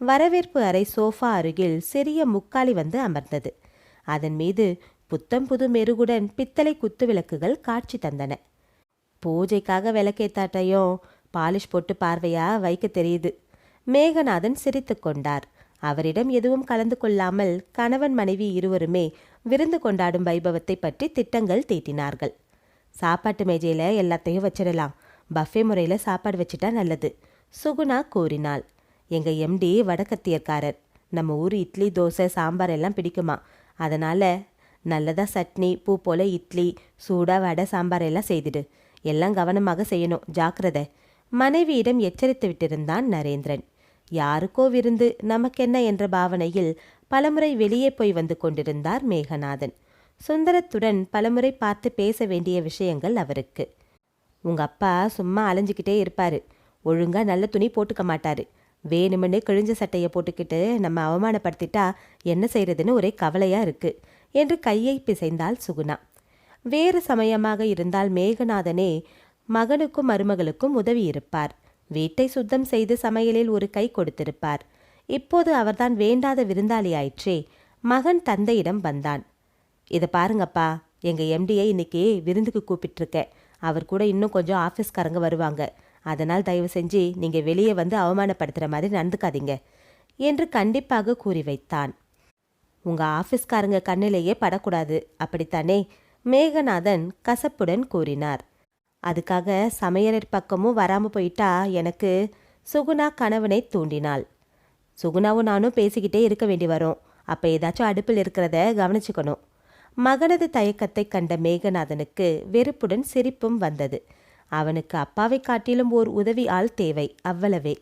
வரவேற்பு அறை சோஃபா அருகில் சிறிய முக்காலி வந்து அமர்ந்தது. அதன் மீது புத்தம் புது மெருகுடன் பித்தளை குத்து விளக்குகள் காட்சி தந்தன. பூஜைக்காக விளக்கேத்தாட்டையும் பாலிஷ் போட்டு பார்வையா வைக்க தெரியுது. மேகநாதன் சிரித்து கொண்டார். அவரிடம் எதுவும் கலந்து கொள்ளாமல் கணவன் மனைவி இருவருமே விருந்து கொண்டாடும் வைபவத்தை பற்றி திட்டங்கள் தீட்டினார்கள். சாப்பாட்டு மேஜையில் எல்லாத்தையும் வச்சிடலாம், பஃபே முறையில் சாப்பாடு வச்சுட்டா நல்லது, சுகுணா கூறினாள். எங்கள் எம்டி வடக்கத்தியர்காரர். நம்ம ஊர் இட்லி தோசை சாம்பார் எல்லாம் பிடிக்குமா, அதனால் நல்லதா சட்னி பூ போல இட்லி சூடாக வடை சாம்பார் எல்லாம் செய்திடு. எல்லாம் கவனமாக செய்யணும், ஜாக்கிரதை, மனைவியிடம் எச்சரித்து விட்டிருந்தான் நரேந்திரன். யாருக்கோ விருந்து நமக்கென்ன என்ற பாவனையில் பலமுறை வெளியே போய் வந்து கொண்டிருந்தார் மேகநாதன். சுந்தரத்துடன் பலமுறை பார்த்து பேச வேண்டிய விஷயங்கள் அவருக்கு. உங்க அப்பா சும்மா அலைஞ்சிக்கிட்டே இருப்பாரு, ஒழுங்கா நல்ல துணி போட்டுக்க மாட்டாரு. வேணுமென்னு கிழிஞ்ச சட்டையை போட்டுக்கிட்டு நம்ம அவமானப்படுத்திட்டா என்ன செய்யறதுன்னு ஒரே கவலையா இருக்கு என்று கையை பிசைந்தாள் சுகுணா. வேறு சமயமாக இருந்தால் மேகநாதனே மகனுக்கும் மருமகளுக்கும் உதவி இருப்பார். வீட்டை சுத்தம் செய்து சமையலில் ஒரு கை கொடுத்திருப்பார். இப்போது அவர்தான் வேண்டாத விருந்தாளி ஆயிற்றே. மகன் தந்தையிடம் வந்தான். இதை பாருங்கப்பா, எங்கள் எம்டியை இன்னைக்கு விருந்துக்கு கூப்பிட்டுருக்கேன். அவர் கூட இன்னும் கொஞ்சம் ஆஃபீஸ்காரங்க வருவாங்க. அதனால் தயவு செஞ்சு நீங்கள் வெளியே வந்து அவமானப்படுத்துகிற மாதிரி நடந்துக்காதீங்க என்று கண்டிப்பாக கூறி வைத்தான். உங்கள் ஆஃபீஸ்காரங்க கண்ணிலேயே படக்கூடாது, அப்படித்தானே? மேகநாதன் கசப்புடன் கூறினார். அதுக்காக சமையலர் பக்கமும் வராமல் போயிட்டா எனக்கு சுகுணா கணவனை தூண்டினாள். சுகுணாவும் நானும் பேசிக்கிட்டே இருக்க வேண்டி வரும். அப்போ ஏதாச்சும் அடுப்பில் இருக்கிறத கவனிச்சுக்கணும். மகனது தயக்கத்தை கண்ட மேகநாதனுக்கு வெறுப்புடன் சிரிப்பும் வந்தது. அவனுக்கு அப்பாவை காட்டிலும் ஓர் உதவி ஆள் தேவை, அவ்வளவே.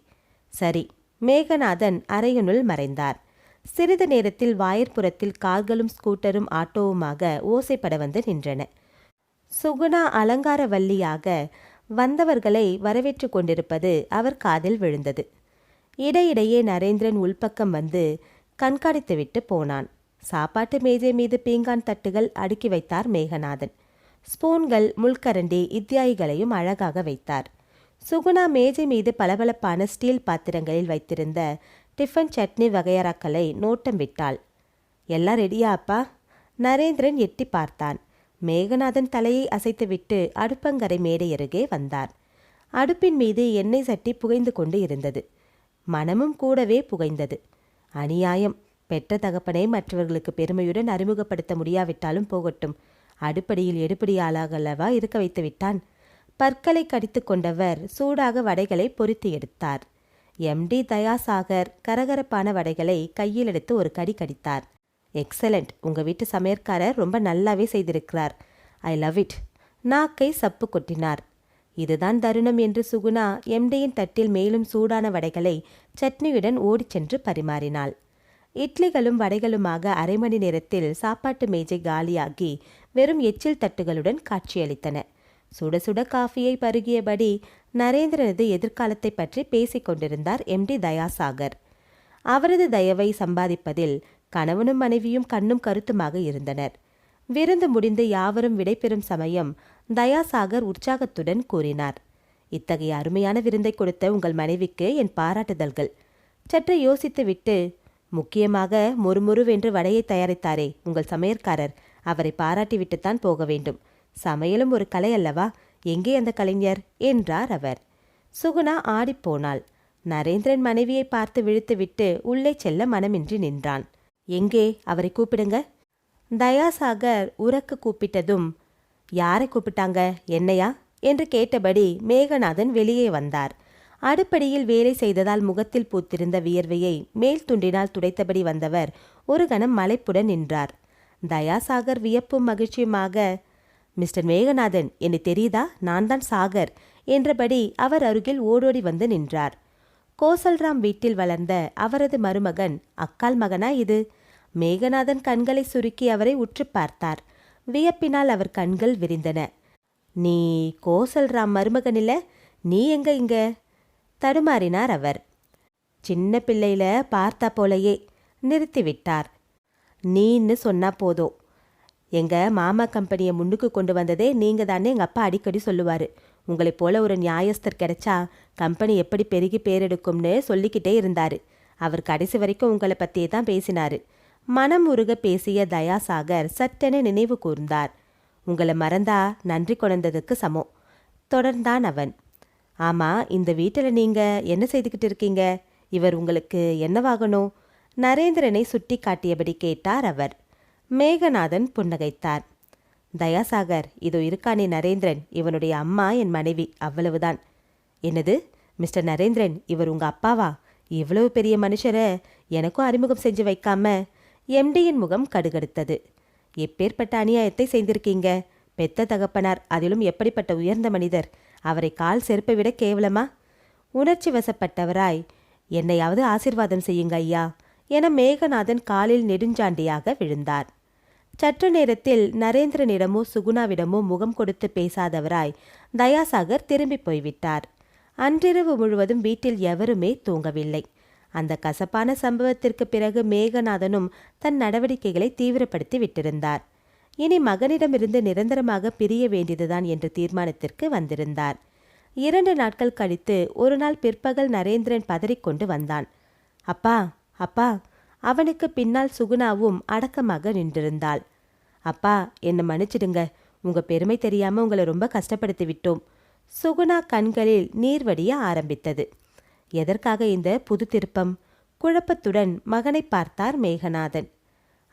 சரி, மேகநாதன் அறையினுள் மறைந்தார். சிறிது நேரத்தில் வாயிற்புறத்தில் கார்களும் ஸ்கூட்டரும் ஆட்டோவுமாக ஓசைப்பட வந்து நின்றன. சுகுணா அலங்கார வள்ளியாக வந்தவர்களை வரவேற்று கொண்டிருப்பது அவர் காதில் விழுந்தது. இடையிடையே நரேந்திரன் உள்பக்கம் வந்து கண்காணித்துவிட்டு போனான். சாப்பாட்டு மேஜை மீது பீங்கான் தட்டுகள் அடுக்கி வைத்தார் மேகநாதன். ஸ்பூன்கள், முள்கரண்டி இத்தியாதிகளையும் அழகாக வைத்தார். சுகுணா மேஜை மீது பளபளப்பான ஸ்டீல் பாத்திரங்களில் வைத்திருந்த டிஃபன் சட்னி வகையறாக்களை நோட்டம் விட்டாள். எல்லாம் ரெடியா அப்பா? நரேந்திரன் எட்டி பார்த்தான். மேகநாதன் தலையை அசைத்துவிட்டு அடுப்பங்கரை மேடை அருகே வந்தார். அடுப்பின் மீது எண்ணெய் சட்டி புகைந்து கொண்டு இருந்தது. மனமும் கூடவே புகைந்தது. அநியாயம். பெற்ற தகப்பனை மற்றவர்களுக்கு பெருமையுடன் அறிமுகப்படுத்த முடியாவிட்டாலும் போகட்டும். அடுப்படியில் எடுப்படியாளாகல்லவா இருக்க வைத்து விட்டான். பற்களை கடித்து கொண்டவர் சூடாக வடைகளை பொரித்து எடுத்தார். எம்டி தயாசாகர் கரகரப்பான வடைகளை கையில் எடுத்து ஒரு கடி கடித்தார். எக்ஸலண்ட், உங்கள் வீட்டு சமையற்காரர் ரொம்ப நல்லாவே செய்திருக்கிறார். I love it. நாக்கை சப்பு கொட்டினார். இதுதான் தருணம் என்று சுகுணா எம்டியின் தட்டில் மேலும் சூடான வடைகளை சட்னியுடன் ஓடிச் சென்று பரிமாறினாள். இட்லிகளும் வடைகளுமாக அரை மணி நேரத்தில் சாப்பாட்டு மேஜை காலியாகி வெறும் எச்சில் தட்டுகளுடன் காட்சியளித்தன. சுட சுட காஃபியை பருகியபடி நரேந்திரனது எதிர்காலத்தை பற்றி பேசிக் கொண்டிருந்தார் எம்டி தயாசாகர். அவரது தயவை சம்பாதிப்பதில் கணவனும் மனைவியும் கண்ணும் கருத்துமாக இருந்தனர். விருந்து முடிந்து யாவரும் விடைபெறும் சமயம் தயாசாகர் உற்சாகத்துடன் கூறினார். இத்தகைய அருமையான விருந்தை கொடுத்த உங்கள் மனைவிக்கு என் பாராட்டுதல்கள். சற்று யோசித்துவிட்டு, முக்கியமாக மொறுமொறுவென்று வடையை தயாரித்தாரே உங்கள் சமையற்காரர், அவரை பாராட்டிவிட்டுத்தான் போக வேண்டும். சமையலும் ஒரு கலை அல்லவா? எங்கே அந்த கலைஞர் என்றார் அவர். சுகுணா ஆடிப்போனாள். நரேந்திரன் மனைவியை பார்த்து விழுத்துவிட்டு உள்ளே செல்ல மனமின்றி நின்றான். எங்கே, அவரை கூப்பிடுங்க. தயாசாகர் உரக்கு கூப்பிட்டதும், யாரை கூப்பிட்டாங்க, என்னையா என்று கேட்டபடி மேகநாதன் வெளியே வந்தார். அடுப்படியில் வேலை செய்ததால் முகத்தில் பூத்திருந்த வியர்வையை மேல் துண்டினால் துடைத்தபடி வந்தவர் ஒரு கணம் மலைப்புடன் நின்றார். தயாசாகர் வியப்பும் மகிழ்ச்சியுமாக, மிஸ்டர் மேகநாதன், என்னை தெரியுதா? நான் தான் சாகர் என்றபடி அவர் அருகில் ஓடோடி வந்து நின்றார். கோசல்ராம் வீட்டில் வளர்ந்த அவரது மருமகன், அக்கால் மகனா இது? மேகநாதன் கண்களை சுருக்கி அவரை உற்று பார்த்தார். வியப்பினால் அவர் கண்கள் விரிந்தன. நீ கோசல்ராம் மருமகனில்ல? நீ எங்க இங்க? தடுமாறினார் அவர். சின்ன பிள்ளையில பார்த்தா போலையே நிறுத்திவிட்டார். நீன்னு சொன்னா போதும். எங்க மாமா கம்பெனியை முன்னுக்கு கொண்டு வந்ததே நீங்க தானே எங்க அப்பா அடிக்கடி சொல்லுவாரு. உங்களைப் போல ஒரு நியாயஸ்தர் கிடைச்சா கம்பெனி எப்படி பெருகி பேரெடுக்கும்னு சொல்லிக்கிட்டே இருந்தாரு. அவர் கடைசி வரைக்கும் உங்களை பத்தியே தான் பேசினாரு. மனம் உருக பேசிய தயாசாகர் சட்டென நினைவு கூர்ந்தார். உங்களை மறந்தா நன்றி கொண்டதுக்கு சமம். தொடர்ந்தான் அவன். ஆமா, இந்த வீட்டில் நீங்க என்ன செய்துக்கிட்டு இருக்கீங்க? இவர் உங்களுக்கு என்னவாகணும்? நரேந்திரனை சுட்டி காட்டியபடி கேட்டார் அவர். மேகநாதன் புன்னகைத்தார். தயாசாகர், இதோ இருக்கானே நரேந்திரன், இவனுடைய அம்மா என் மனைவி, அவ்வளவுதான். என்னது, மிஸ்டர் நரேந்திரன், இவர் உங்க அப்பாவா? இவ்வளவு பெரிய மனுஷரை எனக்கும் அறிமுகம் செஞ்சு வைக்காம? எம்டியின் முகம் கடுகடுத்தது. எப்பேற்பட்ட அநியாயத்தை செய்திருக்கீங்க. பெத்த தகப்பனார், அதிலும் எப்படிப்பட்ட உயர்ந்த மனிதர். அவரை கால் செருப்பை விட கேவலமா? உணர்ச்சி வசப்பட்டவராய், என்னையாவது ஆசீர்வாதம் செய்யுங்க ஐயா என மேகநாதன் காலில் நெடுஞ்சாண்டியாக விழுந்தார். சற்று நேரத்தில் நரேந்திரனிடமோ சுகுணாவிடமோ முகம் கொடுத்து பேசாதவராய் தயாசாகர் திரும்பி போய்விட்டார். அன்றிரவு முழுவதும் வீட்டில் எவருமே தூங்கவில்லை. அந்த கசப்பான சம்பவத்திற்கு பிறகு மேகநாதனும் தன் நடவடிக்கைகளை தீவிரப்படுத்தி விட்டிருந்தார். இனி மகனிடமிருந்து நிரந்தரமாக பிரிய வேண்டியதுதான் என்ற தீர்மானத்திற்கு வந்திருந்தார். 2 நாட்கள் கழித்து ஒரு நாள் பிற்பகல் நரேந்திரன் பதறிக்கொண்டு வந்தான். அப்பா, அப்பா. அவனுக்கு பின்னால் சுகுணாவும் அடக்கமாக நின்றிருந்தாள். அப்பா, என்னை மன்னிச்சிடுங்க. உங்க பெருமை தெரியாம உங்களை ரொம்ப கஷ்டப்படுத்தி விட்டோம். சுகுணா கண்களில் நீர் வடிய ஆரம்பித்தது. எதற்காக இந்த புது திருப்பம்? குழப்பத்துடன் மகனை பார்த்தார் மேகநாதன்.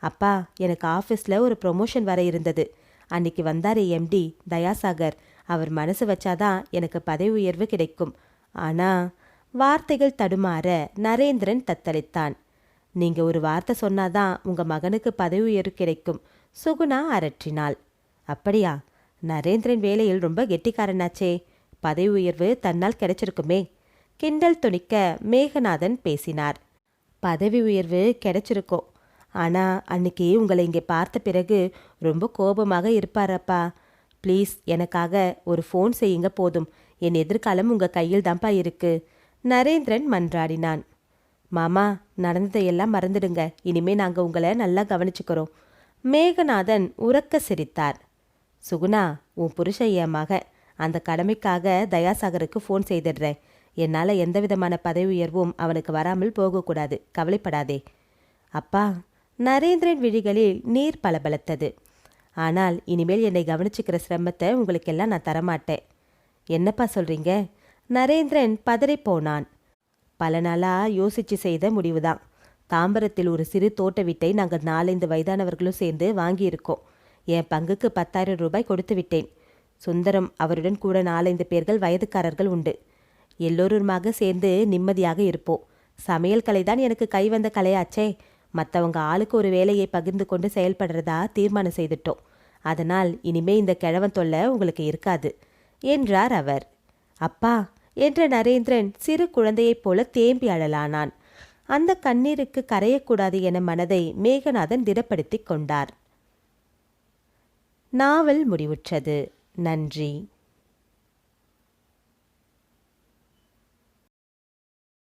அப்பா, எனக்கு ஆஃபீஸில் ஒரு ப்ரொமோஷன் வர இருந்தது. அன்னைக்கு வந்தார் எம்டி தயாசாகர். அவர் மனசு வச்சாதான் எனக்கு பதவி உயர்வு கிடைக்கும். ஆனா வார்த்தைகள் தடுமாற நரேந்திரன் தத்தளித்தான். நீங்க ஒரு வார்த்தை சொன்னாதான் உங்க மகனுக்கு பதவி உயர்வு கிடைக்கும், சுகுணா அரற்றினாள். அப்படியா? நரேந்திரன் வேலையில் ரொம்ப கெட்டிக்காரனாச்சே. பதவி உயர்வு தன்னால் கிடைச்சிருக்குமே. கிண்டல் துணிக்க மேகநாதன் பேசினார். பதவி உயர்வு கிடைச்சிருக்கோம். ஆனா அன்னைக்கு உங்களை இங்கே பார்த்த பிறகு ரொம்ப கோபமாக இருப்பாரப்பா. ப்ளீஸ் எனக்காக ஒரு ஃபோன் செய்யுங்க போதும். என் எதிர்காலம் உங்க கையில் தான்ப்பா இருக்கு. நரேந்திரன் மன்றாடினான். மாமா, நடந்ததையெல்லாம் மறந்துடுங்க. இனிமே நாங்க உங்களை நல்லா கவனிச்சுக்கிறோம். மேகநாதன் உரக்க சிரித்தார். சுகுணா, உன் புருஷன் என் மகன். அந்த கடமைக்காக தயாசாகருக்கு ஃபோன் செய்திடுறேன். என்னால் எந்த விதமான பதவி உயர்வும் அவனுக்கு வராமல் போகக்கூடாது. கவலைப்படாதே. அப்பா, நரேந்திரன் விழிகளில் நீர் பளபளத்தது. ஆனால் இனிமேல் என்னை கவனிச்சுக்கிற சிரமத்தை உங்களுக்கெல்லாம் நான் தரமாட்டேன். என்னப்பா சொல்றீங்க? நரேந்திரன் பதறிப்போனான். பல நாளா யோசிச்சு செய்த முடிவுதான். தாம்பரத்தில் ஒரு சிறு தோட்ட வீட்டை நாங்கள் 4-5 வயதானவர்களும் சேர்ந்து வாங்கியிருக்கோம். என் பங்குக்கு 10,000 ரூபாய் கொடுத்து விட்டேன். சுந்தரம் அவருடன் கூட 4-5 பேர்கள் வயதுக்காரர்கள் உண்டு. எல்லோருமாக சேர்ந்து நிம்மதியாக இருப்போம். சமையல் கலைதான் எனக்கு கை வந்த கலையாச்சே. மற்றவங்க ஆளுக்கு ஒரு வேலையை பகிர்ந்து கொண்டு செயல்படுறதா தீர்மானம் செய்துட்டோம். அதனால் இனிமே இந்த கிழவன் தொல்லை உங்களுக்கு இருக்காது என்றார் அவர். அப்பா என்ற நரேந்திரன் சிறு குழந்தையைப் போல தேம்பி அழலானான். அந்த கண்ணீருக்கு கரையக்கூடாது என மனதை மேகநாதன் திடப்படுத்திக் கொண்டார். நாவல் முடிவுற்றது. நன்றி.